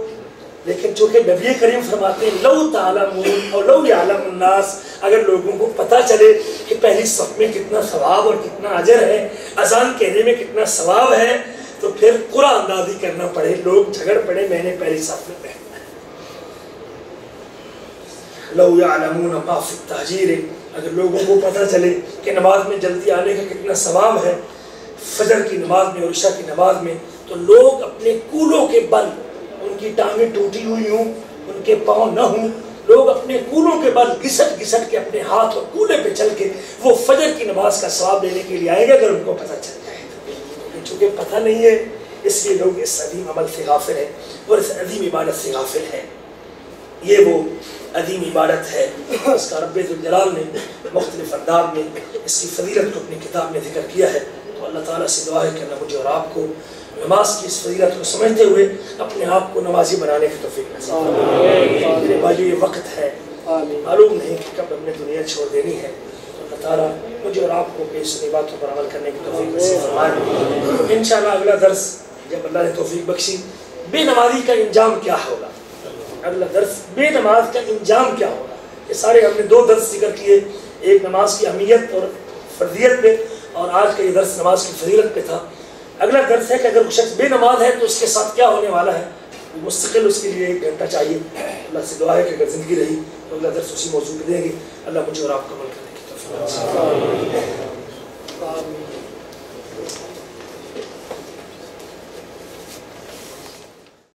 [SPEAKER 1] لیکن چونکہ نبی کریم فرماتے ہیں لو تعلمون اور لو یعلم الناس، اگر لوگوں کو پتہ چلے کہ پہلی صف میں کتنا ثواب اور کتنا اجر ہے، اذان کہنے میں کتنا ثواب ہے، تو پھر قرآن اندازی کرنا پڑے، لوگ جھگڑ پڑے میں نے پہلی صف میں بیٹھنا ہے۔ لو یعلمون ما فی التہجیر، اگر لوگوں کو پتہ چلے کہ نماز میں جلدی آنے کا کتنا ثواب ہے، فجر کی نماز میں اور عشاء کی نماز میں، تو لوگ اپنے کولوں کے بل، ان کی ٹانگیں ٹوٹی ہوئی ہوں، ان کے پاؤں نہ ہوں، لوگ اپنے کولوں کے بل گھسٹ گھسٹ کے اپنے ہاتھ اور کولے پہ چل کے وہ فجر کی نماز کا ثواب لینے کے لیے آئیں گے اگر ان کو پتہ چل جائے تو۔ لیکن چونکہ پتہ نہیں ہے اس لیے لوگ اس عظیم عمل سے غافل ہیں اور اس عظیم عبادت سے غافل ہیں۔ یہ وہ عظیم عبادت ہے اس کا رب ذوالجلال نے مختلف انداز میں اس کی فضیلت کو اپنی کتاب میں ذکر کیا ہے۔ تو اللہ تعالیٰ سے دعا ہے کہ اللہ مجھے اور آپ کو نماز کی اس فضیلت کو سمجھتے ہوئے اپنے آپ کو نمازی بنانے کی توفیق نصیب فرمائے۔ میرے بھائیو، یہ وقت ہے، معلوم نہیں کہ کب ہم نے دنیا چھوڑ دینی ہے، تو اللہ تعالیٰ مجھے اور آپ کو اس باتوں پر عمل کرنے کی توفیق نصیب فرمائے۔ انشاءاللہ اگلا درس جب اللہ نے توفیق بخشی، بے نمازی کا انجام کیا ہوگا، اگلا درس بے نماز کا انجام کیا ہوگا۔ یہ سارے ہم نے 2 درس ذکر کیے، ایک نماز کی اہمیت اور فرضیت پہ، اور آج کا یہ درس نماز کی فضیلت پہ تھا۔ اگلا درس ہے کہ اگر شخص بے نماز ہے تو اس کے ساتھ کیا ہونے والا ہے، مستقل اس کے لیے 1 گھنٹہ چاہیے۔ اللہ سے دعا ہے کہ اگر زندگی رہی تو اگلا درس اسی موضوع پہ دیں گے۔ اللہ مجھے اور آپ کو عمل کرنے کی توفیق۔